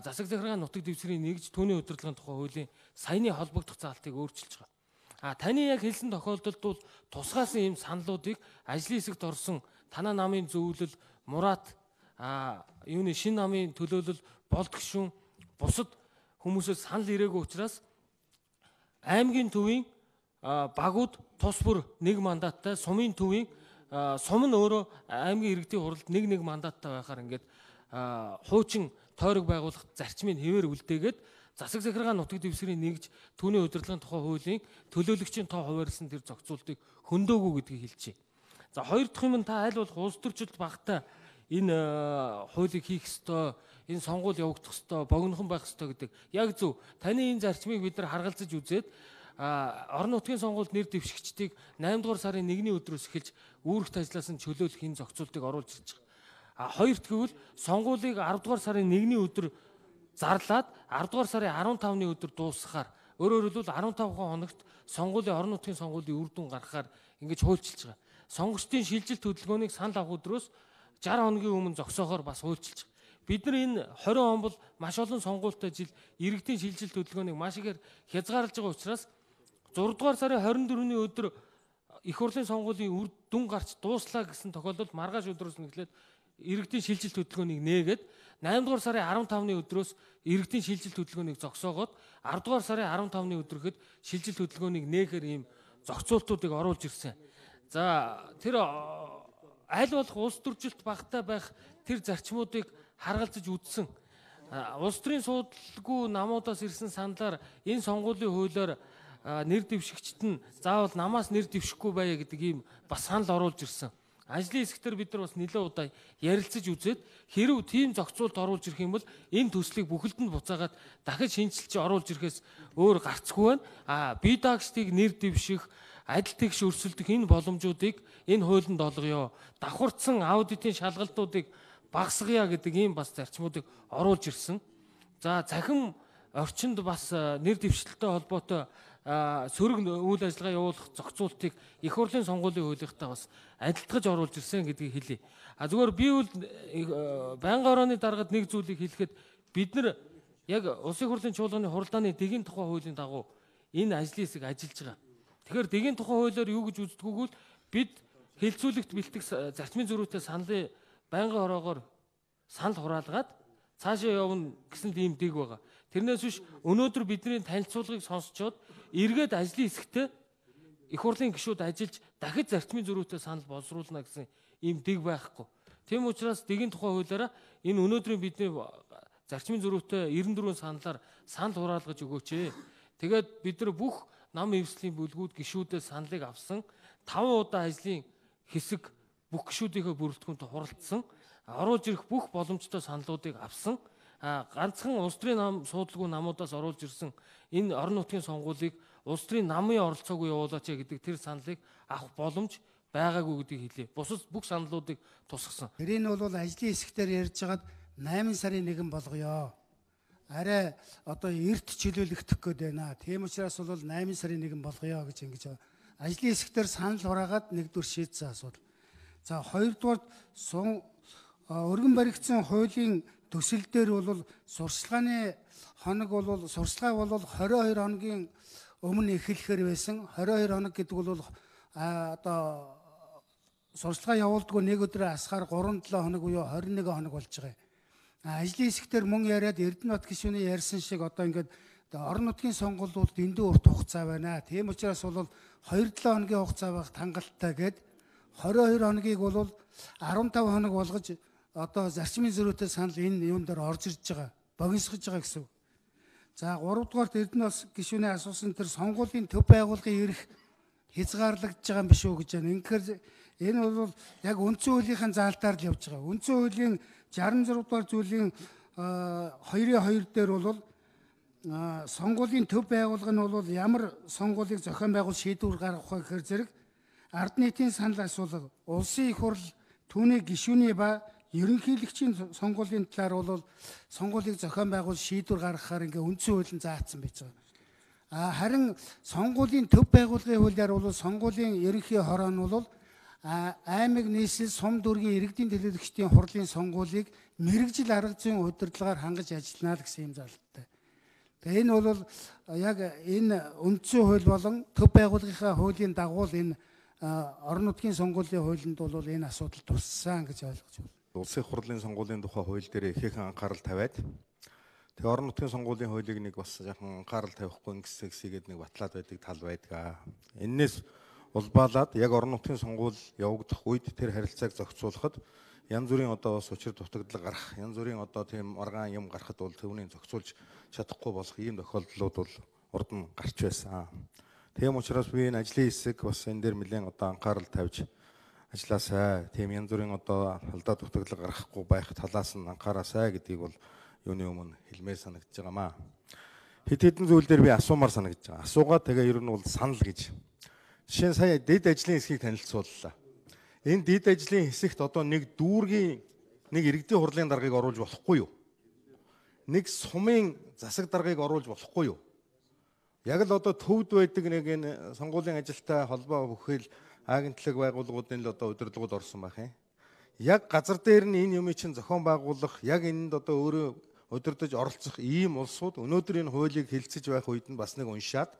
засаг захиргааны нутаг дэвсгэрийн нэгж түүний удирдлагын тухай хуулийн саяны холбогдох заалтыг өөрчилж байгаа. Таны яг хэлсэн тохиолдолд бол тусгаасан ийм саналуудыг ажлын хэсэгт орсон танаа намын зөвлөл, мурат юуны шин намын төлөөлөл, болд гишүүн бусад хүмүүсээс санал ирээгүй учраас аймгийн төвийн багууд тус бүр нэг мандаттай, сумын төвийн сум нь өөрөө аймгийн иргэдийн хуралд нэг мандаттай байхаар ингээд хуучин тойрог байгуулах зарчмыг хэвээр үлдээгээд засаг захиргааны нутаг дэвсгэрийн нэгж түүний удирдлагын тухай хуулийн төлөөлөгчийн тоо хуваарлсан тэр зохицуултыг хөндөөгүй гэдгийг хэлчихье. За хоёр дахь юм нь та аль болох улс төрчлөлт багтаа энэ хуулийг хийх ёстой, энэ сонгуул явагдах ёстой, богинохон байх ёстой гэдэг яг зөв. Таны энэ зарчмыг бид нар харгалзаж үзээд орон нутгийн сонгуульд нэр дэвшигчдийг 8 дугаар сарын 1-ний өдрөөс эхэлж үүрэгт ажилласан чөлөөлөх энэ зохицуултыг оруулж ирж байгаа. Хоёр дахь гэвэл сонгуулийг 10 дугаар сарын 1-ний өдөр зарлаад 10 дугаар сарын 15-ны өдөр дуусгахаар өөрөөр хэлбэл 15 хоногт сонгуулийн орон нутгийн сонгуулийн үр дүн гаргахаар ингэж хуульчилж байгаа. Сонгогчдын шилжилт хөдөлгөөнийг санал авах өдрөөс 60 хоногийн өмнө зогсоохоор бас хуульчилж байгаа. Бид нар энэ 20 он бол маш олон сонгуультай жил иргэдийн шилжилт хөдөлгөөнийг маш ихээр хязгаарлаж байгаа учраас 6 дугаар сарын 24-ний өдөр их хурлын сонгуулийн үр дүн гарч дууслаа гэсэн тохиолдолд маргааш өдрөөс нь эхлээд иргэдийн шилжилт хөдөлгөөнийг нээгээд 8 дугаар сарын 15-ны өдрөөс иргэдийн шилжилт хөдөлгөөнийг зогсоогоод 10 дугаар сарын 15-ны өдрөөхөд шилжилт хөдөлгөөнийг нээхээр ийм зохицуултуудыг оруулж ирсэн. За тэр аль болох улс төржилт багтаа байх тэр зарчмуудыг харгалзаж үзсэн. Улс төрийн суудалгүй намуудаас ирсэн саналаар энэ сонгуулийн хуулиар нэр дэвшигчт нь заавал намаас нэр дэвшихгүй байя гэдэг ийм бас санал оруулж ирсэн. Ажлын хэсгээр бид нар бас нэлээд удаа ярилцаж үзээд хэрв тийм зохицуулт оруулж ирэх юм бол энэ төслийг бүхэлд нь буцаагаад дахиж шинжилж оруулж ирэхээс өөр гарцгүй байна. Бие даагчдыг нэр дэвших, адил тэгш өрсөлдөх энэ боломжуудыг энэ хуулинд олгоё. Давхарцсан аудитын шалгалтуудыг багасгая гэдэг ийм бас зарчмуудыг оруулж ирсэн. За цахим орчинд бас нэр дэвшилттэй холбоотой сөрөг үйл ажиллагаа явуулах зохицуултыг их хурлын сонгуулийн хуулийнхтаа бас адилтгаж оруулж ирсэн гэдгийг хэлье. Зүгээр би бол байнгын орооны даргад нэг зүйлийг хэлэхэд бид нар яг улсын хурлын чуулганы хуралдааны дэгийн тухай хуулийн дагуу энэ ажлын хэсэг ажиллаж байгаа. Тэгэхээр дэгийн тухай хуулиар юу гэж үздэггүй бол бид хэлцүүлэгт бэлтгэх зарчмын зөрүүтэй саналын байнгын ороогоор санал хураалгаад цаашаа явна гэсэн ийм дэг байгаа. Тэрнээс биш өнөөдөр бидний танилцуулгыг сонсчоод эргээд ажлын хэсэгтээ их хурлын гишүүд ажиллаж дахид зарчмын зөрүүтэй санал боловсруулна гэсэн ийм дэг байхгүй. Тийм учраас дэгийн тухай хуулиараа энэ өнөөдрийн бидний зарчмын зөрүүтэй 94 саналаар санал хураалгаж өгөөч. Тэгээд бид нар бүх нам эвслийн бүлгүүд гишүүдээс саналыг авсан. 5 удаа ажлын хэсэг бүх гишүүдийнхээ бүрэлдэхүүнтэй хуралдсан. Оруулж ирэх бүх боломжтой саналуудыг авсан. Ганцхан улс төрийн нам суудалгүй намуудаас оруулж ирсэн энэ орон нутгийн сонгуулийг улс төрийн намын оролцоогүй явуулаач гэдэг тэр саналыг авах боломж байгаагүй гэдгийг хэлье. Бусад бүх саналуудыг тусгасан. Тэрийг бол ажлын хэсгээр ярьж хагаад 8 сарын 1 болгоё. Арай одоо эрт чөлөөлөгдөх гээд байна. Тийм учраас бол 8 сарын 1 болгоё гэж ингэж ажлын хэсгээр санал хураагаад нэгдүгээр шийдсэн асуудал. За хоёрдугаар өргөн баригдсан хуулийн төсөл дээр бол сурчлагын хоног бол сурчлага бол 22 хоногийн өмнө эхлэхээр байсан. 22 хоног гэдэг бол одоо сурчлага явуулдгүй нэг өдрөө асахаар 3-7 хоног буюу 21 хоног болж байгаа. Ажлын хэсгээр мөн яриад Эрдэнэт гишүүний ярьсан шиг одоо ингээд орон нутгийн сонгуулиуд дэндүү урт хугацаа байна. Тийм учраас бол 2-7 хоногийн хугацаа байх хангалттай гээд 22 хоногийг бол 15 хоног болгож одоо зарчмын зөрүүтэй санал энэ юун дээр орж ирж байгаа, богиносгож байгаа гэсэн. За 3 дугаарт Эрдэнэт гишүүний асуусан тэр сонгуулийн төв байгууллагын эрх хязгаарлагдж байгаа юм биш үү гэж байна. Инхээр энэ бол яг үндсэн хуулийнхаа заалтаар л явж байгаа. Үндсэн хуулийн 66 дугаар зүйлийн 2-2 дээр бол сонгуулийн төв байгууллага нь бол ямар сонгуулийг зохион байгуул шийдвэр гаргах вэ гэхээр зэрэг ард нийтийн санал асуулга, улсын их хурл, түүний гишүүний ба ерөнхийлөгчийн сонгуулийн талаар бол сонгуулийг зохион байгуул шийдвэр гаргахаар ингээ үндсэн хуулийн заасан байж байгаа. Харин сонгуулийн төв байгууллагын хуулиар бол сонгуулийн ерөнхий хороо нь бол аймаг нийслэл сум дүүргийн иргэдийн төлөөлөгчдийн хурлын сонгуулийг мэрэгжил арга зүйн удирдлагаар хангаж ажиллана гэсэн юм залттай. Тэгээ энэ бол яг энэ үндсэн хууль болон төв байгууллагынхаа хуулийн дагуу энэ орон нутгийн сонгуулийн хуулинд бол энэ асуудал туссан гэж ойлгож байна. Улсын их хурлын сонгуулийн тухай хууль дээр ихээхэн анхаарал тавиад тэгээ орон нутгийн сонгуулийн хуулийг нэг бас яхан анхаарал тавихгүй ингэсгээд нэг батлаад байдаг тал байдаг. Эннээс улбаалаад яг орон нутгийн сонгуул явагдах үед тэр харилцааг зохицуулахад янз бүрийн одоо бас учир дутагдал гарах, янз бүрийн одоо тийм маргаан юм гарахад бол төвний зохицуулж чадахгүй болох ийм тохиолдлууд бол урд нь гарч байсан. Тийм учраас би энэ ажлын хэсэг бас энэ дээр нэлээд одоо анхаарал тавьж ажилласаа. Тийм янз бүрийн одоо алдаа дутагдал гарахгүй байх талаас нь анхаараасаа гэдгийг бол юуны өмнө хэлмээр санагдаж байгаамаа. Хэд хэдэн зүйл дээр би асуумаар санагдаж байгаа. Асуугаад тэгээ ер нь бол санал гэж. Жишээ нь сая дэд ажлын хэсгийг танилцууллаа. Энэ дэд ажлын хэсэгт одоо нэг дүүргийн нэг иргэдийн хурлын даргаыг оруулж болохгүй юу? Нэг сумын засаг даргаыг оруулж болохгүй юу? Яг л одоо төвд байдаг нэг энэ сонгуулийн ажилтай холбоо бүхэл агентлаг байгууллагуудын л одоо удирдлагууд орсон байх юм. Яг газар дээр нь энэ юмыг чинь зохион байгуулах, яг энэнд одоо өөрөө удирдах оролцох ийм улсууд өнөөдөр энэ хуулийг хэлцэж байх үед нь бас нэг уншаад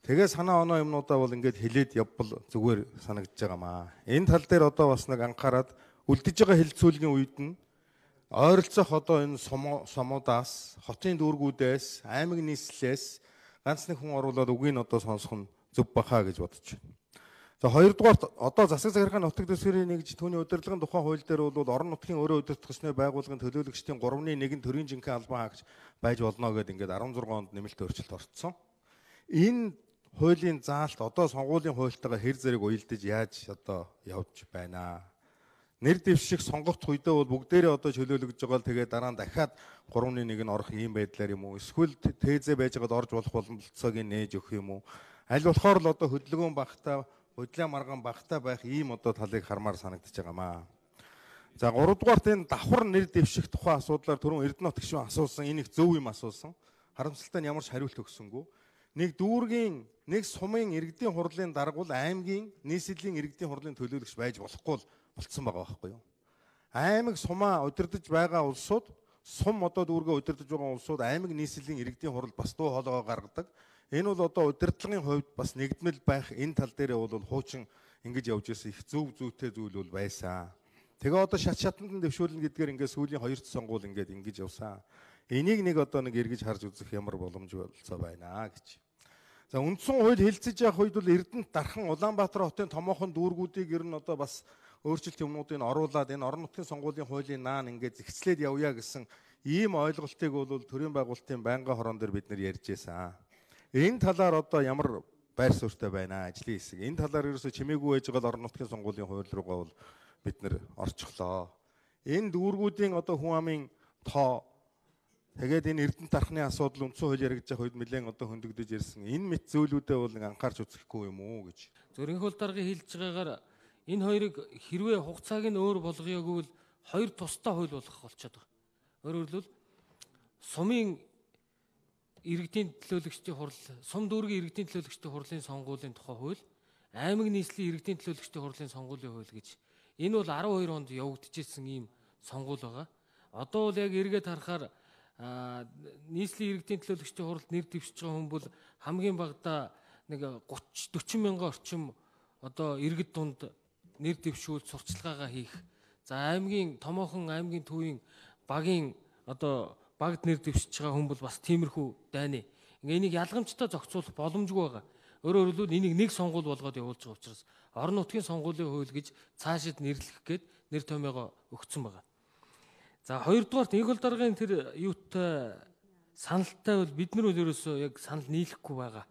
тэгээ санаа оноо юмнуудаа бол ингээд хэлээд явбал зүгээр санагдаж байгаамаа. Энэ тал дээр одоо бас нэг анхаарад үлдэж байгаа хэлцүүлгийн үед нь ойролцоох одоо энэ сумуудаас, хотын дүүргүүдээс, аймаг нийслэлээс ганц нэг хүн оруулаад үгийг одоо сонсох нь зөв бахаа гэж бодож байна. За хоёрдугаарт одоо засаг захиргааны нутаг дэвсгэрийн нэгж түүний удирдлагын тухай хууль дээр бол орон нутгийн өөрөө удирдах ёсны байгууллагын төлөөлөгчдийн 3/1 төрийн жинхэнэ албан хаагч байж болно гэдэг ингээд 16 онд нэмэлт өөрчлөлт орцсон. Энэ хуулийн заалт одоо сонгуулийн хуультайгаа хэр зэрэг уялдаж яаж одоо явж байна. Нэр дэвших сонгогдох үедээ бол бүгдээрээ одоо чөлөөлөгдөж байгаа л тэгээ дараа нь дахиад 3/1 нь орох ийм байдлаар юм уу? Эсвэл тээзээ байж байгаад орж болох боломжцоог нээж өгөх юм уу? Аль болохоор л одоо хөдөлгөөн багтаа хөдлөө маргаан багтаа байх ийм одоо талыг хармаар санагдаж байгаамаа. За 3 дугаарт энэ давхар нэр дэвших тухай асуудлаар түрүүн Эрдэнэт гишүүн асуусан энийг зөв юм асуусан. Харамсалтай нь ямар ч хариулт өгсөнгүй. Нэг дүүргийн, нэг сумын иргэдийн хурлын дарга бол аймгийн нийслэлийн иргэдийн хурлын төлөөлөгч байж болохгүй болцсон байгаа байхгүй юу? Аймаг сумаа удирдах байгаа улсууд, сум одоо дүүргээ удирдах байгаа улсууд аймаг нийслэлийн иргэдийн хурал бас дуу хоолойгоо гаргадаг. Энэ бол одоо удирдлагын хувьд бас нэгдмэл байх энэ тал дээр бол хуучин ингэж явж ирсэн их зөв зүйтэй зүйл бол байсан. Тэгээ одоо шатанд нь дэвшүүлнэ гэдгээр ингээд сүүлийн 2 сонгуул ингээд ингэж явсан. Энийг нэг одоо нэг эргэж харж үзэх ямар боломж болцоо байна гэж. За үндсэн хууль хэлцэж явах үед бол Эрдэнэт дархан Улаанбаатар хотын томоохон дүүргүүдийг ер нь одоо бас өөрчлөлт юмнуудыг оруулаад энэ орон нутгийн сонгуулийн хуулийн наан ингээд зэгцлээд явъя гэсэн ийм ойлголтыг бол төрийн байгуулалтын байнгын хорон дээр бид нэр ярьж байсан. Энэ талаар одоо ямар байр суурьтай байна ажлын хэсэг. Энэ талаар ерөөсө чимээгүй байж байгаа орон нутгийн сонгуулийн хууль руугаа бол бид нэр орчихлоо. Энэ дүүргүүдийн одоо хүн амын тоо тэгээд энэ эрдэнэ тархны асуудал үндсэн хууль яригдж байгаа үед нэлээд одоо хөндөгдөж ирсэн. Энэ мэт зүйлүүдэд бол нэг анхаарч үзэхгүй юм уу гэж. Зөрийн хууль даргын хэлж байгаагаар энэ хоёрыг хэрвээ хугацааг нь өөр болгоёгүй бол хоёр тусдаа хууль болгох болчиход байгаа. Өөрөөр хэлбэл сумын иргэдийн төлөөлөгчдийн хурал, сум дүүргийн иргэдийн төлөөлөгчдийн хурлын сонгуулийн тухай хууль, аймаг нийслэлийн иргэдийн төлөөлөгчдийн хурлын сонгуулийн хууль гэж энэ бол 12 онд явагдчихсан ийм сонгуул байгаа. Одоо бол яг эргээд харахаар нийслэлийн иргэдийн төлөөлөгчдийн хуралд нэр дэвшиж байгаа хүн бол хамгийн багадаа нэг 30-40 мянган орчим одоо иргэд дунд нэр дэвшүүлж сурчлагаагаа хийх. За аймгийн томоохон аймгийн төвийн багийн одоо багт нэр дэвшиж байгаа хүн бол бас тиймэрхүү дайны. Ингээ энийг ялгамжтай зохицуулах боломжгүй байгаа. Өөрөөр хэлбэл энийг нэг сонгуул болгоод явуулж байгаа учраас орон нутгийн сонгуулийн хууль гэж цаашид нэрлэх гээд нэр томьёогоо өгсөн байгаа. За хоёрдугаарт нэг хөл даргын тэр юутай саналтай бол бид нар ерөөсөө яг санал нийлэхгүй байгаа.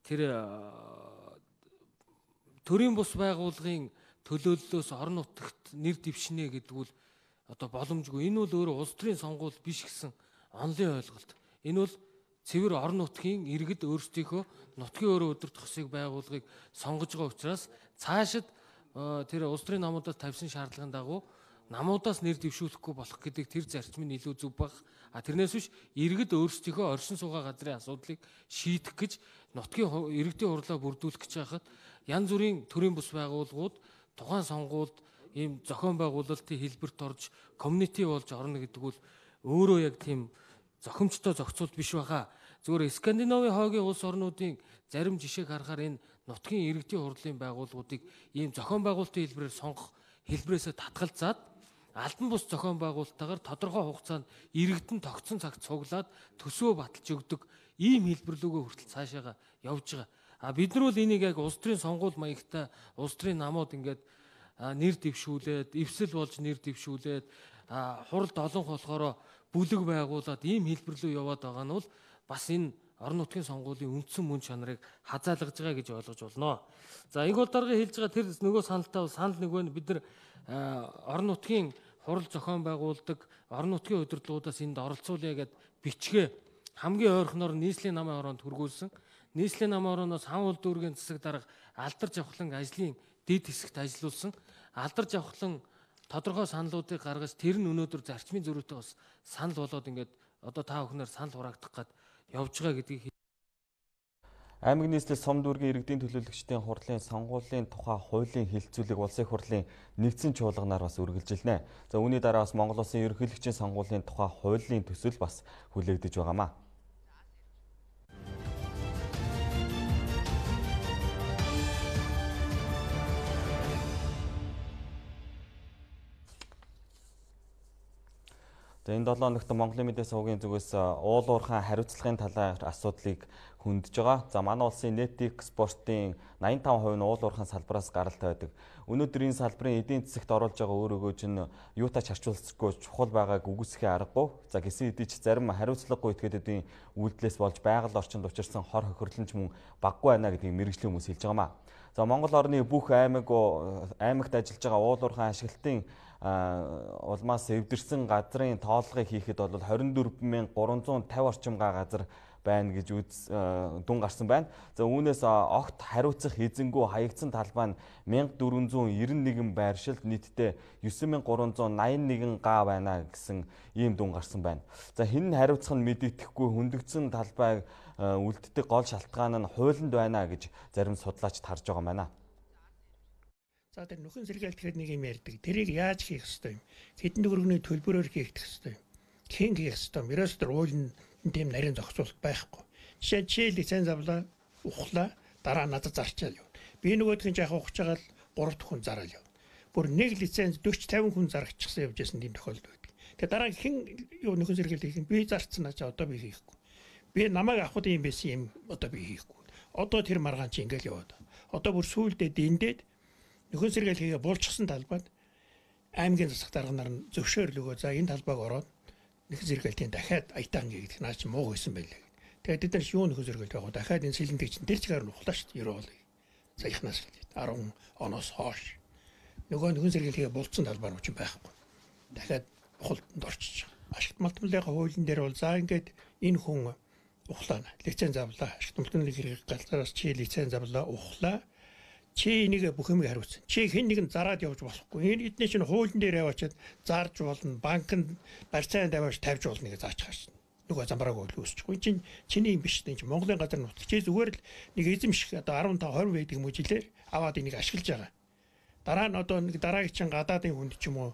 Тэр төрийн бус байгууллагын төлөөллөөс орон нутагт нэр дэвшнэ гэдэг бол одоо боломжгүй. Энэ бол өөрөө улс төрийн сонгуул биш гэсэн онлын ойлголт. Энэ бол цэвэр орон нутгийн иргэд өөрсдийнхөө нутгийн өөрөө өдөрт тосыг байгууллагыг сонгож байгаа учраас цаашид тэр улс төрийн намуудаас тавьсан шаардлагын дагуу намуудаас нэр дэвшүүлэхгүй болох гэдэг тэр зарчим нь илүү зөв баг. Тэрнээс биш иргэд өөрсдийнхөө оршин суугаа газрын асуудлыг шийдэх гэж нутгийн иргэдийн хурлаа бүрдүүлэх гэж байхад янз бүрийн төрийн бус байгууллагууд тухайн сонгуульд ийм зохион байгуулалтын хэлбэрт орж комьюнити болж орно гэдэг бол өөрөө яг тийм зохимжтой зохицуулт биш байгаа. Зүгээр Скандинавын хойгийн улс орнуудын зарим жишээг харахаар энэ нутгийн иргэдийн хурлын байгууллагуудыг ийм зохион байгуулалтын хэлбэрээр сонгох хэлбэрээсээ татгалзаад албан бус зохион байгуулалтаагаар тодорхой хугацаанд иргэдэн тогтсон цагт цуглаад төсөө баталж өгдөг ийм хэлбэрлүүгөө хүртэл цаашаага явж байгаа. Бид нар бол энийг яг улс төрийн сонгуул маягтай улс төрийн намууд ингээд нэр дэвшүүлээд, эвсэл болж нэр дэвшүүлээд, хуралд олонх болохоор бүлэг байгуулад ийм хэлбэрлүү яваад байгаа нь бол бас энэ орон нутгийн сонгуулийн үндсэн мөн чанарыг хазаалгаж байгаа гэж ойлгож болно. За энэ бол дарга хэлж байгаа тэр нөгөө саналтай санал нэг байна. Бид нар орон нутгийн хурал зохион байгуулдаг, орон нутгийн удирдлагуудаас энд оролцуулъя гэд бичгээ хамгийн ойрхоноор нийслэлийн намын хороонд хүргүүлсэн. Нийслэлийн намын хорооноос хан уул дүүргийн засаг дарга алдарч авахлан ажлын дэд хэсэгт ажиллуулсан. Алдарч авахлан тодорхой саналуудыг гаргаж тэр нь өнөөдөр зарчмын зөрүүтэй бас санал болоод ингээд одоо та бүхнээр санал хураагдах гад явж байгаа гэдгийг Аймаг нийслэл сум дүүргийн иргэдийн төлөөлөгчдийн хурлын сонгуулийн тухай хуулийн хэлэлцүүлэг улсын их хурлын нэгдсэн чуулганаар бас үргэлжилнэ. За үүний дараа бас Монгол улсын ерөнхийлөгчийн сонгуулийн тухай хуулийн төсөл бас хүлээгдэж байгаамаа. Энэ 7 хоногт Монголын мэдээ сувгийн зүгээс уул уурхайн хариуцлагын талаар асуудлыг хөндөж байгаа. За манай улсын net экспортын 85% нь уул уурхайн салбараас гаралтай байдаг. Өнөөдөр энэ салбарын эдийн засагт оруулж байгаа өөр өгөөж нь юутай харьцуулахгүй чухал байгааг үгүйсэхээ аргагүй. За гисэн хэдий ч зарим хариуцлагагүй этгээдүүдийн үйлдэлээс болж байгаль орчинд учирсан хор хохирлон ч мөн баггүй байна гэдгийг мэргэжлийн хүмүүс хэлж байгаамаа. За Монгол орны бүх аймагт ажиллаж байгаа уул уурхайн ашиглалтын улмаас эвдэрсэн газрын тоолгыг хийхэд бол 24350 орчим газар байна гэж дүн гарсан байна. За үүнээс огт хариуцах эзэнгүү хаягдсан талбай нь 1491 байршилд нийтдээ 9381 га байна гэсэн ийм дүн гарсан байна. За хэн нь хариуцах нь мэдэгдэхгүй хөндөгдсөн талбайг үлддэг гол шалтгаан нь хуулинд байна гэж зарим судлаачид харж байгаа байна. За тэр нөхөн сэргээлт гэхэд нэг юм ярьдаг. Тэрийг яаж хийх ёстой юм? Хэдэн төгрөгийн төлбөрөөр хийгдэх ёстой юм? Хэн хийх ёстой юм? Ерөөс тэр уулын тийм нарийн зохицуулалт байхгүй. Жишээ лиценз авлаа, ухлаа, дараа надад зарчаал явна. Би нөгөөдхөн жаах ухаж байгаа л 3 хүн зараал явна. Бүр нэг лиценз 40-50 хүн зарагчихсан явж байсан тийм тохиолдол байдаг. Тэгээ дараа хэн юу нөхөн сэргээлт хийх юм? Би зарцсан ачаа одоо би хийхгүй. Би намайг авахд юм байсан юм одоо би хийхгүй. Одоо тэр маргаан чи ингээл яваад. Одоо бүр сүүлдээ дэндээд нөхөн сэргээл хийгээ булчсан талбайд аймгийн засаг дарганаар нь зөвшөөрлөгөө за энэ талбайг ороод нөхөн сэргээлтийн дахиад аятаан гэдэг наа чи муу байсан байлаа. Тэгээд бид нар юу нөхөн сэргээлт байгаа дахиад энэ сэлэнтэй чинь тэр чигээр нь ухлаа шүү дээ 90 оны. Саяхнаас 10 оноос хойш. Нөгөө нөхөн сэргээлтээ болцсон талбар ч байхгүй. Дахиад ухалтанд орчиж байгаа. Ашигт малтмлын хуулийн дээр бол за ингээд энэ хүн ухлаа лиценз авлаа. Ашигт малтмлын хэрэг галзаараас чи лиценз авлаа ухлаа. Чи энийг бүх юмыг хариуцсан. Чи хэн нэгэн зараад явж болохгүй. Энэ эдний чинь хуулийн дээр яваачаад зарж болно. Банкнд барьцаанд аваач тавьж болно гэж зааж хаашна. Нөгөө замбрааг бол үүсчихгүй. Чинь чиний юм биш дээ. Монголын газар нутаг. Чи зүгээр л нэг эзэмших одоо 15 20 байдаг юм уу жилээр аваад энийг ашиглаж байгаа. Дараа нь одоо нэг дараагийн гадаадын хүнд ч юм уу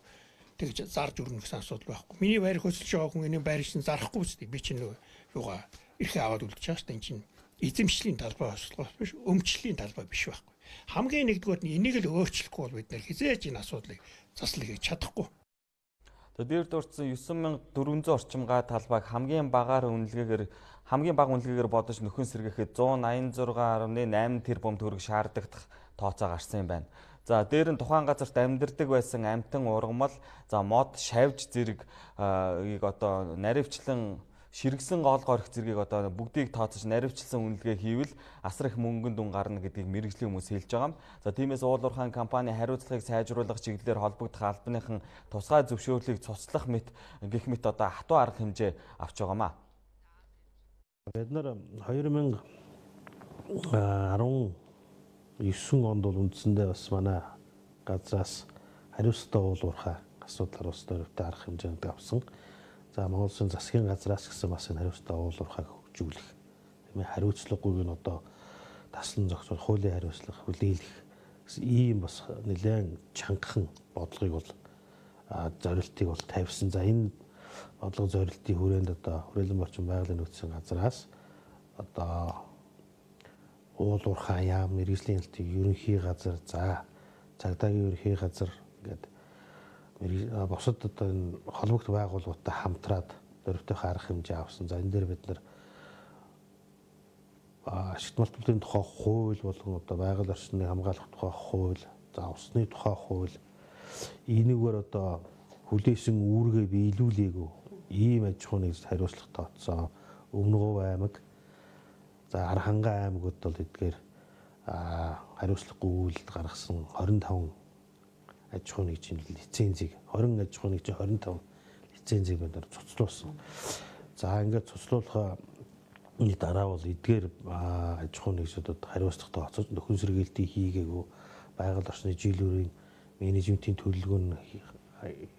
тэгж зарж өрнө гэсэн асуудал байхгүй. Миний байр хөсөлж байгаа хүн энийг байр шин зарахгүй үстэй. Би чинь нөгөө юугаа эрхээ аваад үлдэж байгаа шүү дээ. Энэ чинь эзэмшлийн талбай биш, өмчлөлийн талбай биш байхгүй. Хамгийн нэгдүгээр нь энийг л өөрчлөхгүй бол бид нэр хизээж энэ асуудлыг заслах хийж чадахгүй. За дээр дурдсан 9400 орчим га талбайг хамгийн бага үнэлгээгээр бодож нөхөн сэргээхэд 186.8 тэрбум төгрөг шаардагдах тооцоо гарсан юм байна. За дээр нь тухайн газарт амьдардаг байсан амтан ургамал, за мод, шавж зэрэг одоо наривчлан ширгсэн гол горих зэргийг одоо бүгдийг тооцож наривчлсан үнэлгээ хийвэл асар их мөнгөнд дүн гарна гэдгийг мэргэжлийн хүмүүс хэлж байгаа юм. За тиймээс уул уурхайн компани хариуцлагыг сайжруулах чиглэлээр холбогдох албаныхан тусгай зөвшөөрлийг цуцлах мэт гэх мэт одоо хатуу арга хэмжээ авч байгаа маа. Бид нар 2019 онд бол үндсэндээ бас манай газраас хариуцлагатай уул уурхай асуудлаар бас төвтэй арга хэмжээнд авсан. За Монгол Улсын засгийн газраас гэсэн бас энэ хариуцлагатай уул уурхайг хөгжүүлэх. Тийм ээ хариуцлагыг нь одоо таслан зохицуулах, хуулийн хариуцлага хүлээлгэх ийм бас нэлээд чангахан бодлогыг бол зорилтыг бол тавьсан. За энэ бодлого зорилтын хүрээнд одоо хүрээлэн орчин байгалийн нөөцийн газраас одоо уул уурхай яам мэргэжлийн хэлтийн ерөнхий газар, за цагдаагийн ерөнхий газар гэдэг босод одоо энэ холбогд байгууллагуудтай хамтраад дөрөвтэйх арга хэмжээ авсан. За энэ дээр бид нар ашигт малтмлын тухай хууль болгон одоо байгаль орчныг хамгаалах тухай хууль, за усны тухай хууль энэгээр одоо хүлээсэн үүргээ биелүүлээгүй ийм аж ахуйн нэгж хариуцлага тооцсон. Өмнөгов аймаг, за Архангай аймагуд бол эдгээр хариуцлагагүй үйлдэл гаргасан 25 аж ахуйн нэгжийн лицензийг 20 аж ахуйн нэгжийн 25 лицензийг бид нар цуцлуулсан. За ингээд цуцлуулахын дараа бол эдгээр аж ахуйн нэгжүүдэд хариуцлага тооцож нөхөн сэргээлтийг хийгээгүй байгаль орчны жилүүрийн менежментийн төлөвлөгөөний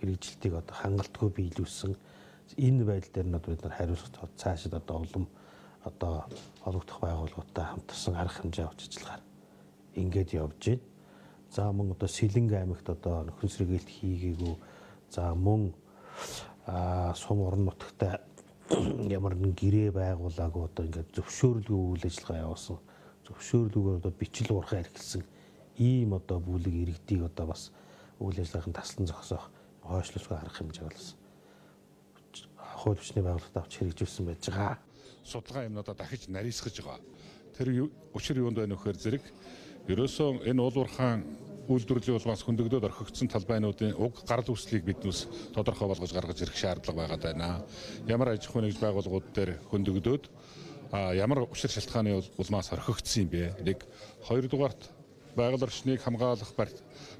хэрэгжилтийг одоо хангалтгүй биелүүлсэн. Энэ байдал дээр нь бид нар хариуцлага цаашид одоо улам одоо холбогдох байгууллагуудтай хамтарсан арга хэмжээ авч ажиллагаар ингээд явж байна. За мөн одоо Сэлэнг аймагт одоо нөхөн сэргээлт хийгээгүй. За мөн сум орон нутагта ямар нэгэн гэрээ байгуулаагүй одоо ингээд зөвшөөрлгүй үйл ажиллагаа явуулсан. Зөвшөөрлгүйгээр одоо бичил уурхай эрхэлсэн ийм одоо бүлэг иргэдийг одоо бас үйл ажиллагааны таслан зогсоох хойшлуулах арга хэмжээ болсон. Хууль бичний байгууллагад авч хэрэгжүүлсэн байж байгаа. Судалгаа юмнуудаа дахиж нарийсгаж байгаа. Тэр учир юунд байна вэхээр зэрэг ерөөсөө энэ уул уурхайн үйлдвэрлэлийн улмаас хөндөгдөөд орхигдсон талбайнуудын уг гарал үүслийг биднээс тодорхой болгож гаргаж ирэх шаардлага байгаа даа. Ямар аж ахуйн нэгж байгууллагууд дээр хөндөгдөөд ямар учир шалтгааны улмаас орхигдсон юм бэ? Нэг хоёрдугаарт байгаль орчныг хамгаалах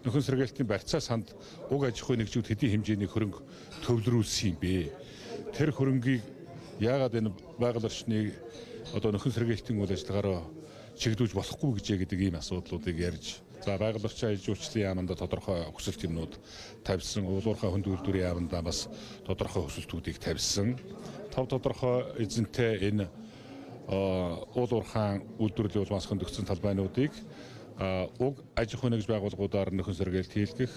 нөхөн сэргээлтийн барьцаа санд уг аж ахуйн нэгжүүд хэдийн хэмжээний хөрөнгө төвлөрүүлсэн юм бэ? Тэр хөрөнгийг яагаад энэ байгаль орчныг одоо нөхөн сэргээлтийн үйл ажиллагаараа чигдүүлж болохгүй гэдэг ийм асуудлуудыг ярьж, за байгаль орчин аж үйлчлэлийн яамд тодорхой өсөлт юмнууд тавьсан, уул уурхай хөнд үйлдвэрийн яамд бас тодорхой өсөлтүүдийг тавьсан. Тодорхой эзэнтэй энэ уул уурхайн үйлдвэрлэлийн улмаас хөндөгдсөн талбайнуудыг уг аж ахуйн нэгж байгууллагуудаар нөхөн сэргээлт хийлгэх,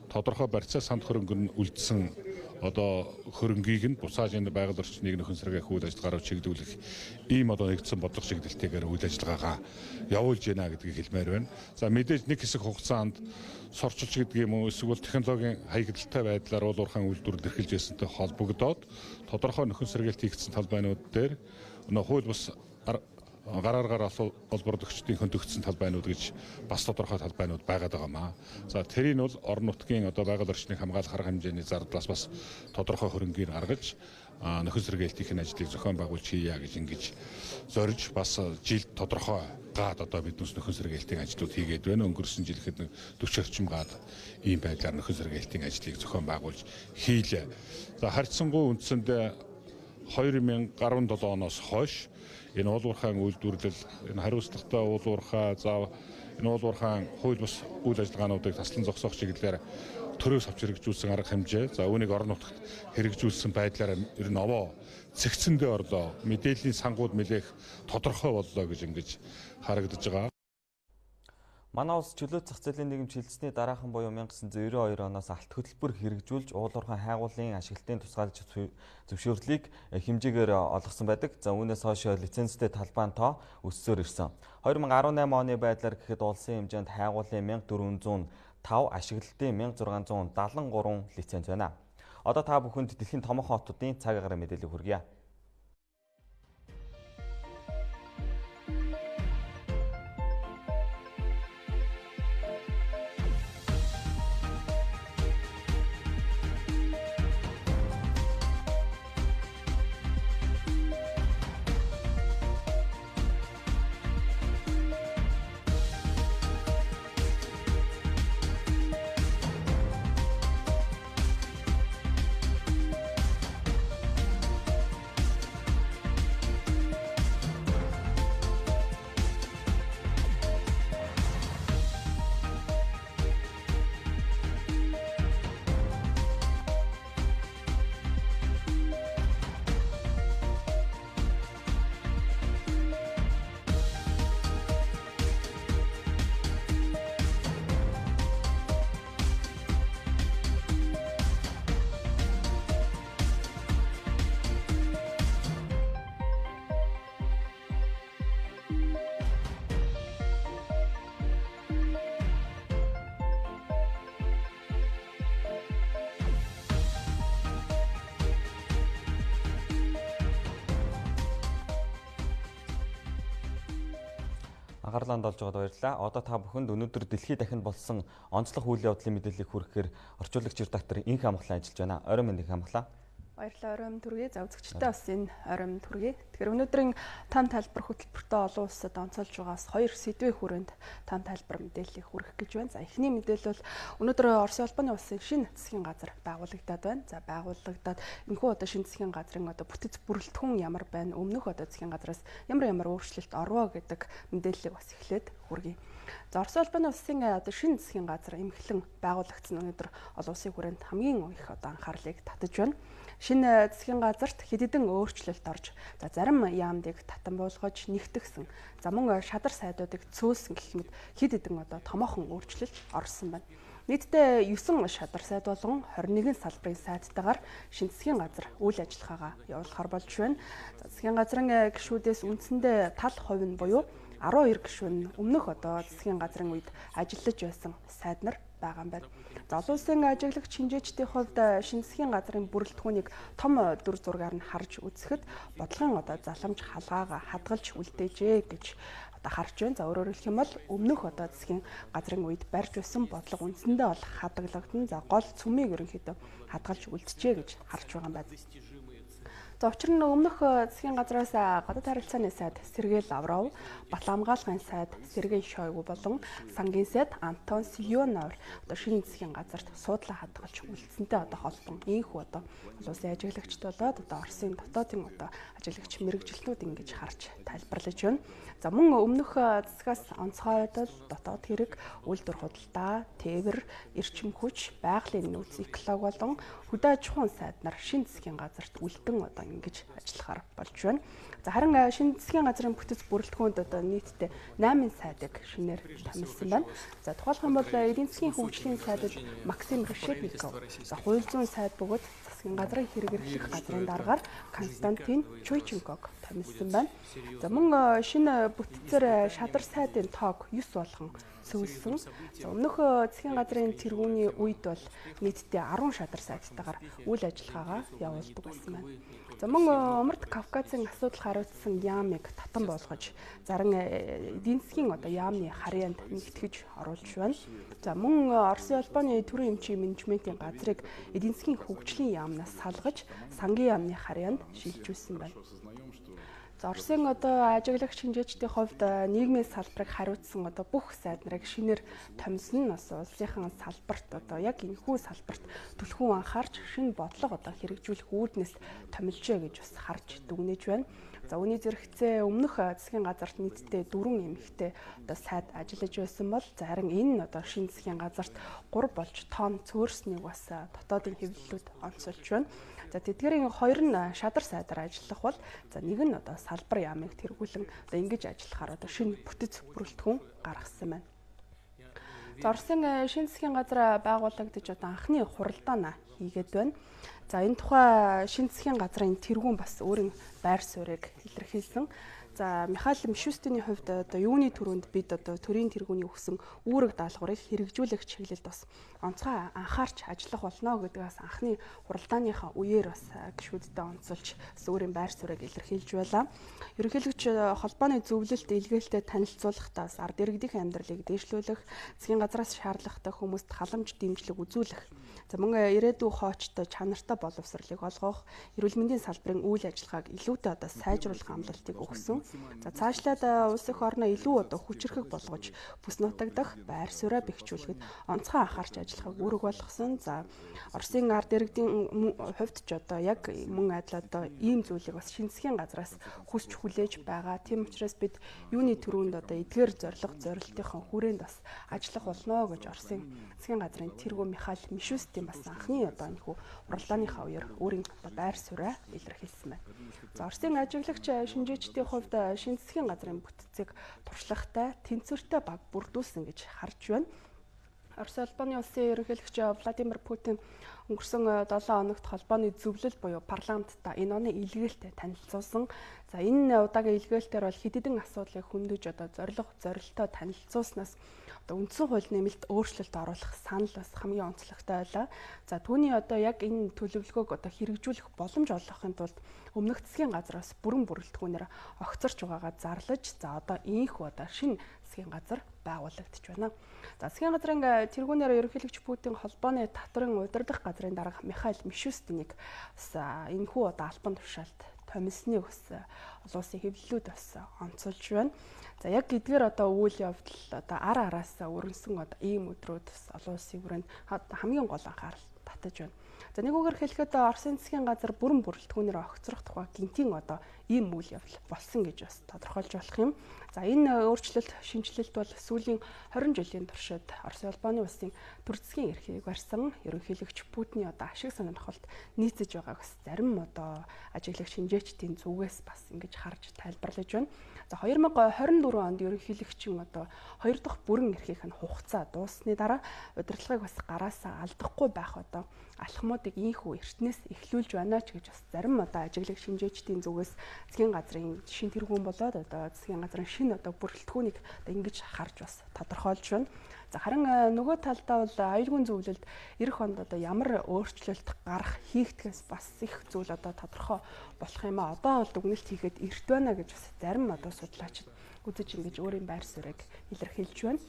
тодорхой барьцаа санд хөрөнгө нь үлдсэн одоо хөрөнгийг нь бусааж энэ байгаль орчныг нөхөн сэргээх үйл ажиллагаараа чиглүүлэх ийм одоо нэгдсэн бодлого чиглэлтэйгээр үйл ажиллагаагаа явуулж байна гэдгийг хэлмээр байна. За мэдээж нэг хэсэг хугацаанд сорчилж гэдэг юм уу эсвэл технологийн хаягдaltaй байдлаар уул уурхайн үйлдвэрлэл эрхэлж байсантай холбогдоод тодорхой нөхөн сэргээлт хийгдсэн талбайнууд дээр хууль бус гараар олборлогчдын хөндөгдсөн талбайнууд гэж бас тодорхой талбайнууд байгаад байгаамаа. За тэрийг бол орон нутгийн одоо байгаль орчныг хамгаалах арга хэмжээний зардлаас бас тодорхой хөрөнгийг гаргаж нөхөн сэргээлтийн ажлыг зохион байгуулж хийя гэж ингэж зорж бас жилд тодорхой гад одоо биднес нөхөн сэргээлтийн ажлууд хийгээд байна. Өнгөрсөн жилхэд 40 орчим гад ийм байдлаар нөхөн сэргээлтийн ажлыг зохион байгуулж хийлээ. За харьцангуй үндсэндээ 2017 оноос хойш энэ уулуурхайн үйлдвэрлэл, энэ хариуцлагатай уулуурхай, за энэ уулуурхайн хууль бус үйл ажиллагаануудыг таслан зогсоох чиглэлээр төрөөс авч хэрэгжүүлсэн арга хэмжээ, за үүнийг орон нутагт хэрэгжүүлсэн байдлаар ер нь овоо цэгцэндээ орлоо, мэдээллийн сангууд нэлээх тодорхой боллоо гэж ингэж харагдаж байгаа. Манай улс чөлөөт зах зээлийн нийгэмч хилцсэний дараахан буюу 1992 оноос алт хөтөлбөр хэрэгжүүлж уулуурхайн хайгуулын ашиглалтын тусгаалж зөвшөөрлийг хэмжээгээр олгосон байдаг. За үүнээс хойш лицензтэй талбайн тоо өссөөр ирсэн. 2018 оны байдлаар гэхэд улсын хэмжээнд хайгуулын 1405, ашиглалтын 1673 лиценз байна. Одоо та бүхэнд дэлхийн томоохон хотуудын цаг агаар мэдээлэл хүргье. Анхаарлаа олж байгаад баярлалаа. Одоо та бүхэнд өнөөдөр дэлхийд дахинд болсон онцлог үйл явдлын мэдээллийг хүргэхээр орчуулагч редактор Инх Амглан ажиллаж байна. Орой мэндийг хамглаа. Баярлалаа орой төргий. За үзэгчтэй бас энэ орой төргий. Тэгэхээр өнөөдрийн том тайлбар хөтөлбөртөө олон улсад онцолж байгаас хоёр сэдвийн хүрээнд том тайлбар мэдээллийг хүргэх гэж байна. За эхний мэдээлэл бол өнөөдөр Оросын албаны улсын шинэ засгийн газар байгуулагдаад байна. За байгуулагдаад энэхүү одоо шинэ засгийн газрын одоо бүтэц бүрэлдэхүүн ямар байна? Өмнөх одоо засгийн газраас ямар өөрчлөлт орвоо гэдэг мэдээллийг бас эхлээд хүргэе. За Оросын албаны улсын одоо шинэ засгийн газар эмхлэн байгуулагдсан өнөөдөр олон улсын хүрээнд хамгийн их одоо анхаарлыг татаж байна. Шинэ засгийн газарт хэд хэдэн өөрчлөлт орж, за зарим яамдыг татан буулгаж нэгтгэсэн. За мөн шадар сайдуудыг цөөлсөн гэх мэт хэд хэдэн одоо томоохон өөрчлөлт орсон байна. Нийтдээ 9 шадар сайд болон 21 салбарын сайдтайгаар шинэ засгийн газар үйл ажиллагаагаа явуулахар болж байна. За засгийн газрын гишүүдээс үндсэндээ тал хувь нь буюу 12 гишүүн өмнөх одоо засгийн газрын үед ажиллаж байсан сайд нар байгаа юм байна. За олон улсын ажиглагч шинжээчдийн хувьд шинэ засгийн газрын бүрэлдэхүүнийг том дүр зургаар нь харж үзэхэд бодлогын одоо заламж халгаагаа хадгалж үлдээжээ гэж одоо харж байна. За өөрөөр хэлэх юм бол өмнөх одоо засгийн газрын үед барьж байсан бодлого үндсэндээ бол хадгалагдсан. За гол цөмийг ерөнхийдөө хадгалж үлджээ гэж харж байгаа юм байна. За учир нь өмнөх засгийн газраас гадаад харилцааны сайд Сергей Лавров, Батлан хамгаалгын сайд Сергей Шойгу болон сангийн сайд Антон Сионов одоо шинэ засгийн газарт суудлаа хадгалж үлдсэнтэй одоо холбон ийхүү одоо улсын ажиглагчд болоод одоо Оросын дотоодын одоо ажиглагч мэрэгжилтнүүд ингэж харж тайлбарлаж байна. За мөн өмнөх засгаас онцгойдол дотоод хэрэг, үйлдвэр худалдаа, тээвэр, эрчим хүч, байгалийн нөөц эколог болон хөдөө аж ахуйн сайд нар шинэ засгийн газарт үлдэн одоо ингэж ажиллахаар болж байна. За харин шинэ засгийн газрын бүтэц бүрэлдэхүүнд одоо нийтдээ 8 сайдыг шинээр томилсон байна. За тухайлх юм бол эдийн засгийн хөгжлийн сайдад Максим Решетников, за хууль зүйн сайд бөгөөд засгийн газрын хэрэг эрхлэх газрын даргаар Константин Чойченког томилсон байна. За мөн шинэ бүтцээр шадар сайдын тоог 9 болгон цөөлсөн. За өмнөх засгийн газрын тэргүүний үед бол нийтдээ 10 шадар сайдтайгаар үйл ажиллагаагаа явуулдаг байсан байна. За мөн Умард Кавказын асуудал хариуцсан яамыг татан болгож заран эдийн засгийн яамны харьяанд нэгтгэж оруулж байна. За мөн Оросын улбаны төрийн эмчийн менежментийн газрыг эдийн засгийн хөгжлийн яамнаас салгаж сангийн яамны харьяанд шилжүүлсэн байна. За Оросын ажиглагч шинжээчдийн хувьд нийгмийн салбарыг хариуцсан бүх сайд нарыг шинээр томилсон нь бас улсынхан салбарт яг энэхүү салбарт түлхүүн анхаарч шинэ бодлого хэрэгжүүлэх үүднээс томилжээ гэж бас харж дүгнэж байна. За үүний зэрэгцээ өмнөх засгийн газарт нийтдээ 4 эмэгтэй сайд ажиллаж байсан бол зарим энэ шинэ засгийн газарт 3 болж тоон цөөрснийг бас дотоодын хэвлэлүүд онцолж байна. За тэдгээрийн 2 нь шадар сайдаар ажиллах бол за нэг нь салбар яамыг тэргүүлэн ингэж ажиллахаар шинэ бүтэц бүрэлдэхүүн гаргасан байна. За Оросын шинэ засгийн газар байгуулагдаж анхны хуралдаана хийгээд байна. За энэ тухай шинэ засгийн газрын тэргүүн бас өөрийн байр суурийг илэрхийлсэн. За Михаил Мишустиний хувьд юуны төрөнд бид төрийн тэргүүний өгсөн үүрэг даалгаврыг хэрэгжүүлэх чиглэлд бас онцгой анхаарч ажиллах болно гэдгээс анхны хуралдааныхаа үеэр бас гишүүддээ онцолж өөрийн байр суурийг илэрхийлж байлаа. Ерөнхийлөгч холбооны зөвлөлт илгээлтэд танилцуулахдаа ард иргэдийн амьдралыг дэвшлүүлэх, засгийн газраас шаардлагатай хүмүүст халамж дэмжлэг үзүүлэх, за мөн ирээдүйн хоочтой чанартай боловсролыг олгох, эрүүл мэндийн салбарын үйл ажиллагааг илүүтэй сайжруулах амлалтыг өгсөн. За цаашлаад улс их орноо илүү хүчрхэг болгож бүс нутагдах байр сууриа бэхжүүлэхэд онцгой анхаарч ажиллахыг үүрэг болгосон. За Оросын ард иргэдийн хувьд ч яг мөн адил ийм зүйлийг бас шинэ засгийн газраас хүсч хүлээж байгаа. Тийм учраас бид юуны төрөнд эдгээр зорилтынхон хүрээнд бас ажиллах болно гэж Оросын засгийн газрын тэргүүн Михаил Мишустин бас анхны энэхүү уралдааныхаа үеэр өөрийн байр сууриа илэрхийлсэн байна. За Оросын ажиглагч шинжээчдийн хувьд шинэ засгийн газрын бүтцийг туршлагатай, тэнцвэртэй баг бүрдүүлсэн гэж харж байна. Орос улбаны улсын ерөнхийлөгч Владимир Путин өнгөрсөн 7 хоногт холбооны зөвлөл буюу парламентта энэ оны илгээлтэд танилцуулсан. За энэ удаагийн илгээлтээр бол хэд хэдэн асуудлыг хөндөж зорилттой танилцуулснаас үндсэн хууль нэмэлт өөрчлөлт оруулах санал бас хамгийн онцлогтой байлаа. За түүний яг энэ төлөвлөгөөг хэрэгжүүлэх боломж олгохын тулд өмнөх засгийн газраас бүрэн бүрэлдэхүүнээр огцорч байгаагаа зарлаж за ийхүү шинэ засгийн газар байгуулагдаж байна. За засгийн газрын тэргүүнээр ерөнхийлөгч Путин холбооны татварын удирдах газрын дарга Михаил Мишустинийг бас энэхүү албан тушаалд томилсныг бас олон улсын хэвлэлүүд бас онцолж байна. За яг эдгээр үйл явдал ар араасаа өрнсөн ийм өдрүүд бас олон улсын хүрээнд хамгийн гол анхаарал татаж байна. За нэг үгээр хэлэхэд Оросын засгийн газар бүрэн бүрэлдэхүүнээр огцрох тухай гинтийн ийм үйл явдал болсон гэж бас тодорхойлж болох юм. За энэ өөрчлөлт шинжилэлт бол сүүлийн 20 жилийн туршид Оросын улбаны улсын төр засгийн эрхийг барьсан ерөнхийлөгч Путиний ашиг сонирхолд нийцэж байгааг бас зарим ажиглагч шинжээчдийн зүгээс бас ингэж харж тайлбарлаж байна. За 2024 онд ерөнхийлөгчин 2 дахь бүрэн эрхийнх нь хугацаа дууссаны дараа удирдлагыг бас гараасаа алдахгүй байх алхмуудыг ийхүү эртнээс эхлүүлж байна ч гэж бас зарим ажиглаг шинжээчдийн зүгээс засгийн газрын шин тэргүүн болоод засгийн газрын шин бүрэлдэхүүнийг ингэж харж бас тодорхойлж байна. За харин нөгөө талдаа бол аюулгүй зөвлөлд эх онд ямар өөрчлөлт гарах хийгдгээс бас их зүйл тодорхой болох юм а. Одоо бол дүгнэлт хийгээд эрт байна гэж бас зарим судлаачид үзэж ингэж өөрийн байр суурийг илэрхийлж байна.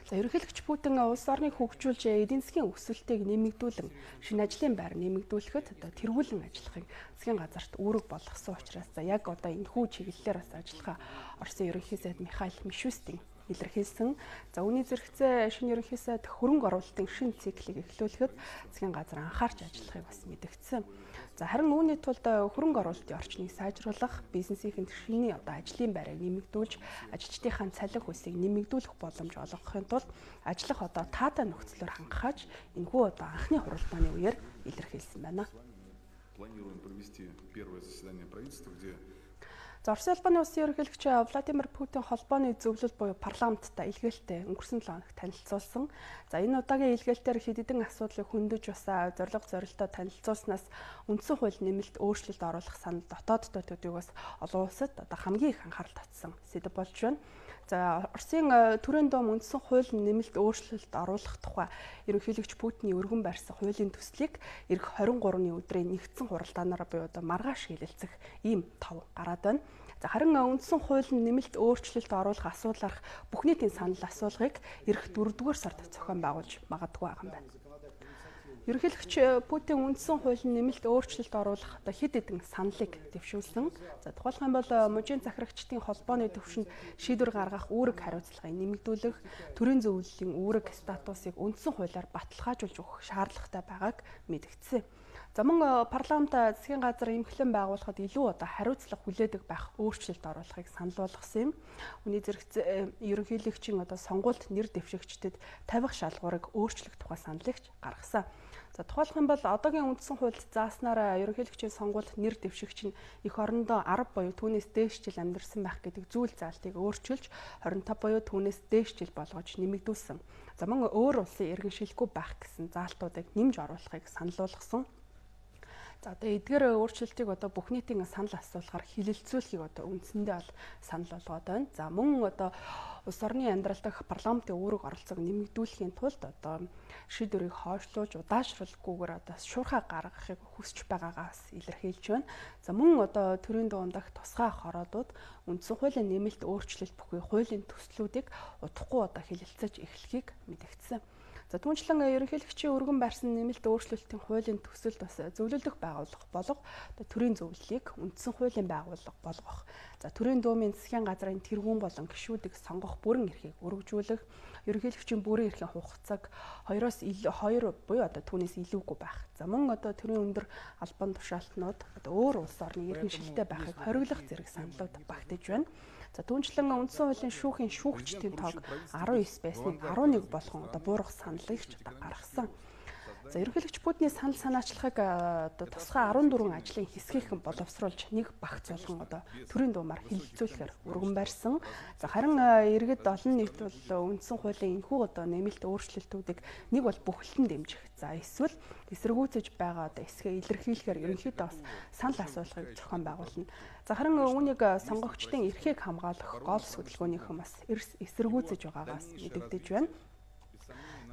За ерөнхийлөгч Путин улс орныг хөгжүүлж эдийн засгийн өсөлтийг нэмэгдүүлэн шинэ ажлын байр нэмэгдүүлэхэд тэргүүлэн ажиллахыг засгийн газарт үүрэг болгосон учраас яг энэхүү чиглэлээр бас ажиллахаа Оросын ерөнхий сайд Михаил Мишустин илэрхийлсэн. За үүний зэрэгцээ шинэ ерөнхий сайд хөрөнгө оруулалтын шинэ циклийг эхлүүлэхэд засгийн газар анхаарч ажиллахыг бас мэдгдсэн. За харин үүний тулд хөрөнгө оруулалтын орчныг сайжруулах, бизнесийн шинэ ажлын байрыг нэмэгдүүлж, ажилчдынхаа цалин хөлсийг нэмэгдүүлэх боломж олгохын тулд ажиллах таатай нөхцлөөр хангахаж энэхүү анхны хуралдааны үеэр илэрхийлсэн байна. За Оросын улбаны улсын ерөнхийлөгч Владимир Путин холбооны зөвлөл буюу парламенттай илгээлттэй өнгөрсөн 7 хоног танилцуулсан. За энэ удаагийн илгээлтээр хэд хэдэн асуудлыг хөндөж баса зорилттой танилцуулснаас үндсэн хууль нэмэлт өөрчлөлт оруулах санал дотооддоо төдийгөөс олон улсад одоо хамгийн их анхаарал татсан сэдэв болж байна. За Оросын төрийн ном үндсэн хууль нэмэлт өөрчлөлт оруулах тухай ерөнхийлөгч Путиний өргөн барьсан хуулийн төслийг эх 23-ны өдрийн нэгдсэн хуралдаанаар буюу одоо маргааш хэлэлцэх ийм тов гараад байна. За харин үндсэн хууль нэмэлт өөрчлөлт оруулах асуудлаарх бүх нийтийн санал асуулгыг эх 4-р сард зохион байгуулж магадгүй байгаа юм байна. Ерөнхийлөгч Путин үндсэн хуулийн нэмэлт өөрчлөлт оруулах хэд хэдэн саналыг дэвшүүлсэн. За тухайлх юм бол мужийн захирагчдын холбооны төвшөнд шийдвэр гаргах үүрэг хариуцлагыг нэмэгдүүлэх, төрийн зөвлөлийн үүрэг статусыг үндсэн хуулиар баталгаажуулж өгөх шаардлагатай байгааг мэдгдсэн. За мөн парламент засгийн газар эмхлэн байгуулахад илүү одоо хариуцлага хүлээдэг байх өөрчлөлт оруулахыг санал болгосон юм. Үүний зэрэг ерөнхийлөгчийн одоо сонгуульд нэр дэвшигчдэд тавих шалгуурыг өөрчлөх тухай саналыг гаргасан. За тухайлх юм бол одоогийн үндсэн хуульд зааснаар ерөнхийлөгчийн сонгуульд нэр дэвшигч нь эх орондоо 10 буюу түүнээс дээш жил амьдарсан байх гэдэг зүйл заалтыг өөрчилж 25 буюу түүнээс дээш жил болгож нэмэгдүүлсэн. За мөн өөр улсын иргэншилгүй байх гэсэн заалтуудыг нэмж оруулахыг санал болгосон. За одоо эдгээр өөрчлөлтийг одоо бүх нийтийн санал асуулгаар хилэлцүүлэхийг одоо үндсэндээ бол санал болгоод байна. За мөн одоо улс орны амьдрал дахь парламентын үүрэг оролцоог нэмэгдүүлэхийн тулд одоо шийдвэрийг хойшлуулж удаашруулахгүйгээр одоо шуурхай гаргахыг хүсэж байгаагаас илэрхийлж байна. За мөн одоо төрийн дуун дахь тусгай хороодууд үндсэн хуулийн нэмэлт өөрчлөлт бүхий хуулийн төслүүдийг удахгүй одоо хилэлцэж эхлэхийг мэдгдсэн. За түүнчлэн ерөнхийлөгчийн өргөн барьсан нэмэлт өөрчлөлтийн хуулийн төсөлд бас зөвлөлдөх байгууллага болох төрийн зөвлөлийг үндсэн хуулийн байгууллага болгох. За төрийн дуумын засгийн газрын тэргүүн болон гишүүдийг сонгох бүрэн эрхийг өргөжүүлэх, ерөнхийлөгчийн бүрэн эрхийн хугацааг 2-оос 2 буюу одоо түүнээс илүүгүй байх. За мөн одоо төрийн өндөр албан тушаалтнууд одоо өөр улс орны иргэншилтэй байхыг хориглох зэрэг саналууд багтаж байна. За түүнчлэн үндсэн хуулийн шүүхийн шүүгчдийн тоог 19 байсныг 11 болгон одоо буурах саналыг ч одоо гаргасан. За ерөнхийлөгч Путиний санал санаачлагыг одоо тусгай 14 ажлын хэсгийнхэн боловсруулж нэг багц болгон одоо төрийн дуумаар хилэлцүүлэхээр өргөн барьсан. За харин иргэд олон нийт бол үндсэн хуулийн энэхүү одоо нэмэлт өөрчлөлтүүдийг нэг бол бүхэлдэн дэмжих. За эсвэл эсэргүүцэж байгаа одоо эсгээ илэрхийлэхээр ерөнхийдөө бас санал асуулгыг зохион байгуулна. За харин үүнийг сонгогчдын эрхийг хамгаалах гол хөдөлгөөнийхэн бас эсэргүүцэж байгаагаас мэдэгдэж байна.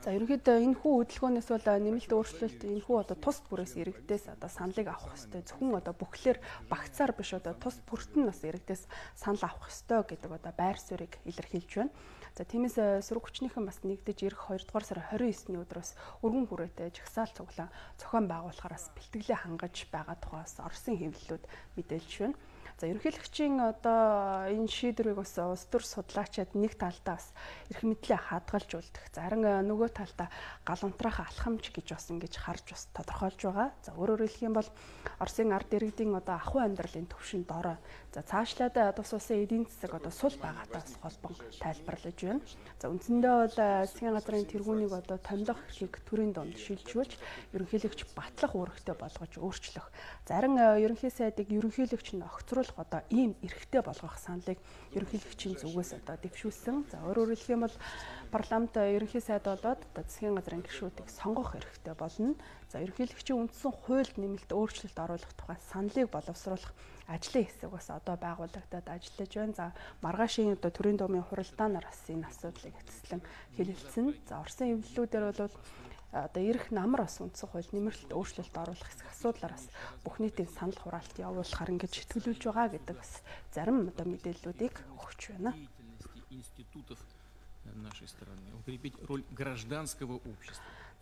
За ерөнхийдөө энэхүү хөдөлгөөнөөс бол нэмэлт өөрчлөлт энэхүү одоо тус бүрээс иргэдээс одоо саналыг авах ёстой. Зөвхөн одоо бүхлээр багцаар биш одоо тус бүрт нь бас иргэдээс санал авах ёстой гэдэг одоо байр суурийг илэрхийлж байна. За тиймээс сөрөг хүчнийхэн бас нэгдэж ирэх 2 дугаар сарын 29-ний өдрөөс өргөн хүрээтэй жагсаал цуглаан зохион байгуулахараас бэлтгэлээ хангаж байгаа тухайс Оросын хэвлэлүүд мэдээлж байна. За ерөнхийлөгчийн одоо энэ шийдвэрийг бас улс төр судлаачид нэг талдаа бас эрх мэдлээ хадгалжуулдаг. За харин нөгөө талдаа галунтраах алхамж гэж бас ингэж харж бас тодорхойлж байгаа. За өөрөөр хэлэх юм бол Оросын ард иргэдийн одоо ахуй амьдралын төвшөнд ороо. За цаашлаад тус улсын эдийн засаг одоо сул байгаагаас холбон тайлбарлаж байна. За үндсэндээ бол засгийн газрын тэргүүнийг одоо томилох эрхийг төрийн дунд шилжүүлж ерөнхийлөгч батлах үүрэгтэй болгож өөрчлөх. За харин ерөнхий сайдыг ерөнхийлөгч нь огцруулах одоо ийм эрхтэй болгох саналыг ерөнхийлөгчийн зүгээс одоо дэвшүүлсэн. За өөрөөр хэлэх юм бол парламент ерөнхий сайд болоод одоо засгийн газрын гишүүдийг сонгох эрхтэй болно. За ерөнхийлөгчийн үндсэн хуульд нэмэлт өөрчлөлт оруулах тухай саналыг боловсруулах ажлын хэсэг бас одоо байгуулагдаад ажиллаж байна. За маргаашийн одоо төрийн дуумын хуралдаанаар бас энэ асуудлыг эцэслэн хэлэлцэн. За Оросын хэвлэлүүдээр бол одоо ирэх намар бас үндсэн хууль нэмэлт өөрчлөлт оруулах хэсэг асуудлаар бас бүх нийтийн санал хураалт явуулахаар ингэж төлөвлөж байгаа гэдэг бас зарим одоо мэдээллүүдийг өгч байна.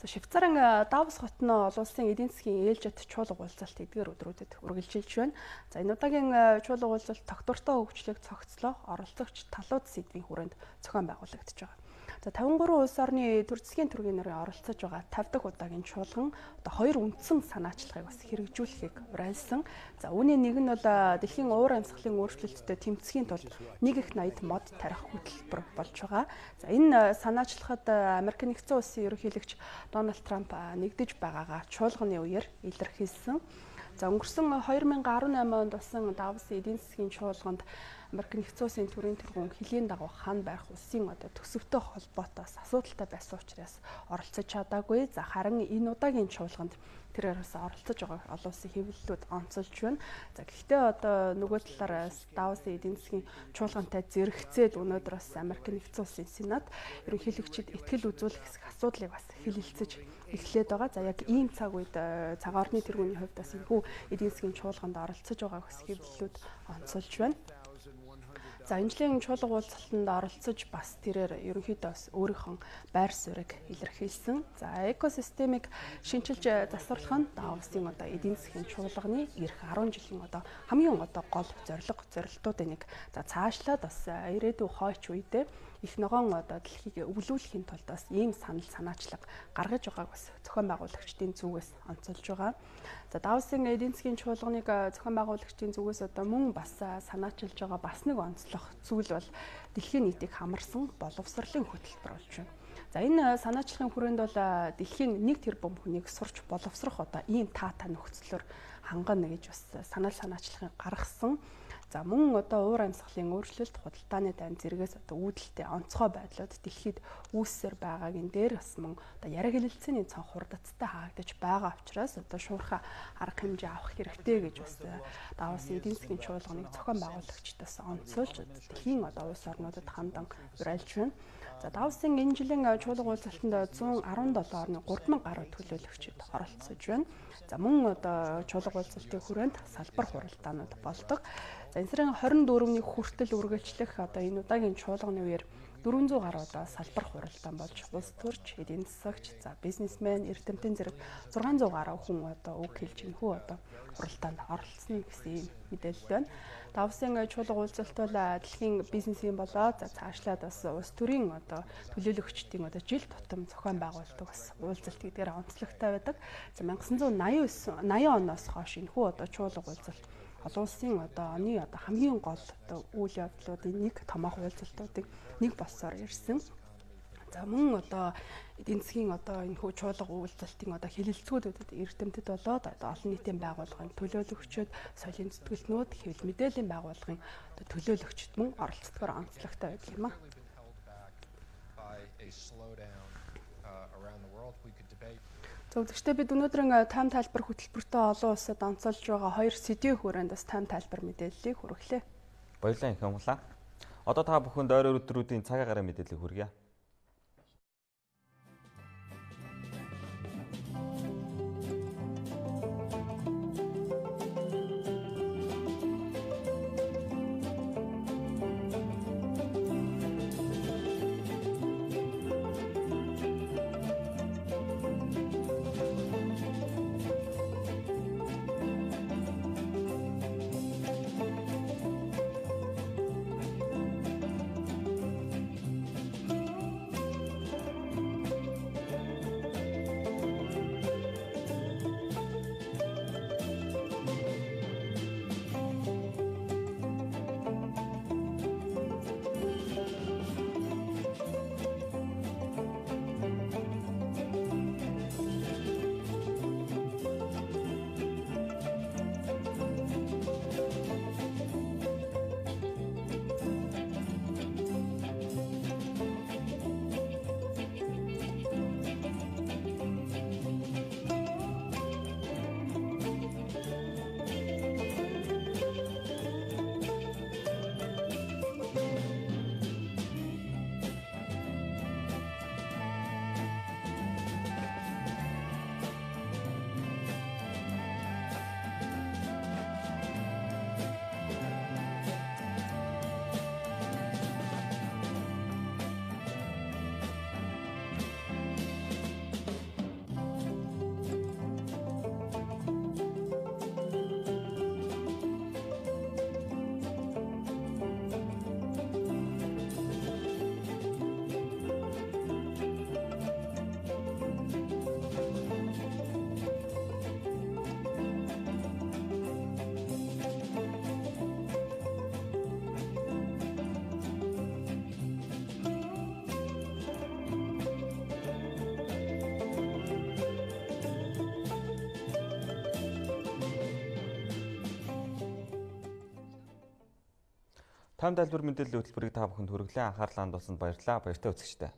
За Швейцарын Давос хотно олон улсын эдийн засгийн ээлжид чуулга уулзалт эдгээр өдрүүдэд үргэлжилж байна. За энэ удаагийн чуулга уулзалт тогтвортой хөгжлийг цогцлоо оролцогч талууд сэдвийн хүрээнд зохион байгуулагдаж байгаа. За 53 улс орны төр засгийн түргийн нарын оролцож байгаа 50 дахь удаагийн чуулган одоо 2 үндсэн санаачлагыг бас хэрэгжүүлэхийг уриалсан. За үүний нэг нь бол дэлхийн уур амьсгалын өөрчлөлтөд тэмцэхийн тулд нэг их 80 мод тарих хөтөлбөр болж байгаа. За энэ санаачлагад Америк нэгдсэн улсын ерөнхийлөгч Дональд Трамп нэгдэж байгаагаа чуулганы үеэр илэрхийлсэн. За өнгөрсөн 2018 онд болсон Давосын эдийн засгийн чуулганд Америк нэгдсэн улсын төрийн тэргүүн хөлийн дагуу хаана байх улсын төсөвтэй холбоотоос асуудалтай байсан учраас оролцож чадаагүй. За харин энэ удаагийн чуулганд тэрээрээс оролцож байгаа олон улсын хэвлэлүүд онцолж байна. За гэхдээ нөгөө талаараа Давосын эдийн засгийн чуулгантай зэрэгцээд өнөөдөр бас Америк нэгдсэн улсын Сенат ерөнхийлөгчид итгэл үзүүлэх хэсэг асуудлыг бас хэлэлцэж эхлээд байгаа. За яг ийм цаг үед цагаан орны тэргүүний хувьд бас энэхүү эдийн засгийн чуулганд оролцож байгаа хэсэг хэвлэлүүд онцолж байна. За энэ жилийн чуулга уулзалтанд оролцож бас тэрээр ерөнхийдөө бас өөрийнхөө байр суурийг илэрхийлсэн. За экосистемийг шинчилж засварлах нь Давосын эдийн засгийн чуулганы эх 10 жилийн хамгийн гол зорилтуудын нэг. За цаашлаад бас ирээдүйн хойч үедээ их ногоон дэлхийг өвлүүлэхийн тулд бас ийм санаачлага гаргаж байгааг бас зохион байгуулагчдын зүгээс онцолж байгаа. За Давосын эдийн засгийн чуулганыг зохион байгуулагчдын зүгээс мөн бас санаачилж байгаа бас нэг онцлог зүйл бол дэлхийн нийтийг хамарсан боловсролын хөтөлбөр болж байна. За энэ санаачлагын хүрээнд бол дэлхийн 1 тэрбум хүнийг сурч боловсрох ийм таатай нөхцлөөр хангана гэж бас санаачлагыг гаргасан. За мөн уур амьсгалын өөрчлөлт, худалдааны дайн зэрэгээс үүдэлтэй онцгой байдлууд дэлхийд үүссээр байгаагийн дээр бас мөн яриа хэлэлцээний цанх хурдацтай хаагдаж байгаа учраас шуурхай арга хэмжээ авах хэрэгтэй гэж бас Давосын эдийн засгийн чуулганыг зохион байгуулагчдаас онцолж дэлхийн улс орнуудад хандан уриалж байна. За Давосын энэ жилийн чуулга уулзалтанд 117 орны 3000 гаруй төлөөлөгчид оролцож байна. За мөн чуулга уулзалтын хүрээнд салбар хуралдаанууд болдог. За энэ сарын 24-ний хүртэл үргэлжлэх энэ удаагийн чуулганы үеэр 400 гаруй салбар хуралдаан болж улс төрч, эдийн засагч, за бизнесмен, эрдэмтэн зэрэг 600 гаруй хүн үг хэлж энэхүү хуралдаанд оролцсон гэсэн мэдээлэл байна. Давосын чуулга уулзалт бол дэлхийн бизнесийн болоод цаашлаад бас улс төрийн төлөөлөгчдийн жил тутам зохион байгуулдаг бас уулзалт гэдгээр онцлогтой байдаг. За 1980 оноос хойш энэхүү чуулга уулзалт олон улсын оны хамгийн гол үйл явдлуудын нэг томоохон уулзалтуудыг нэг болсоор ирсэн. За мөн эдийн засгийн энэхүү чуулга уулзалтын хэлэлцгүүдүүдэд эрдэмтэд болоод олон нийтийн байгууллагын төлөөлөгчид, соёлын зүтгэлтнүүд, хэвлэл мэдээллийн байгууллагын төлөөлөгчид мөн оролцдогоор онцлогтой байдаг юм аа. Зөвлөгчтэй бид өнөөдрийн тайм тайлбар хөтөлбөртөө олон улсад онцолж байгаа хоёр сэдвийн хүрээнд бас тайм тайлбар мэдээллийг хүргэлээ. Баярлалаа их юмлаа. Одоо та бүхэнд ойр өдрүүдийн цагаа гараа мэдээллийг хүргье. Тойм тайлбар мэдээллийн хөтөлбөрийг та бүхэнд хүргэлэн анхаарлаа хандуулсанд баярлалаа. Баяртай үзэгчдээ.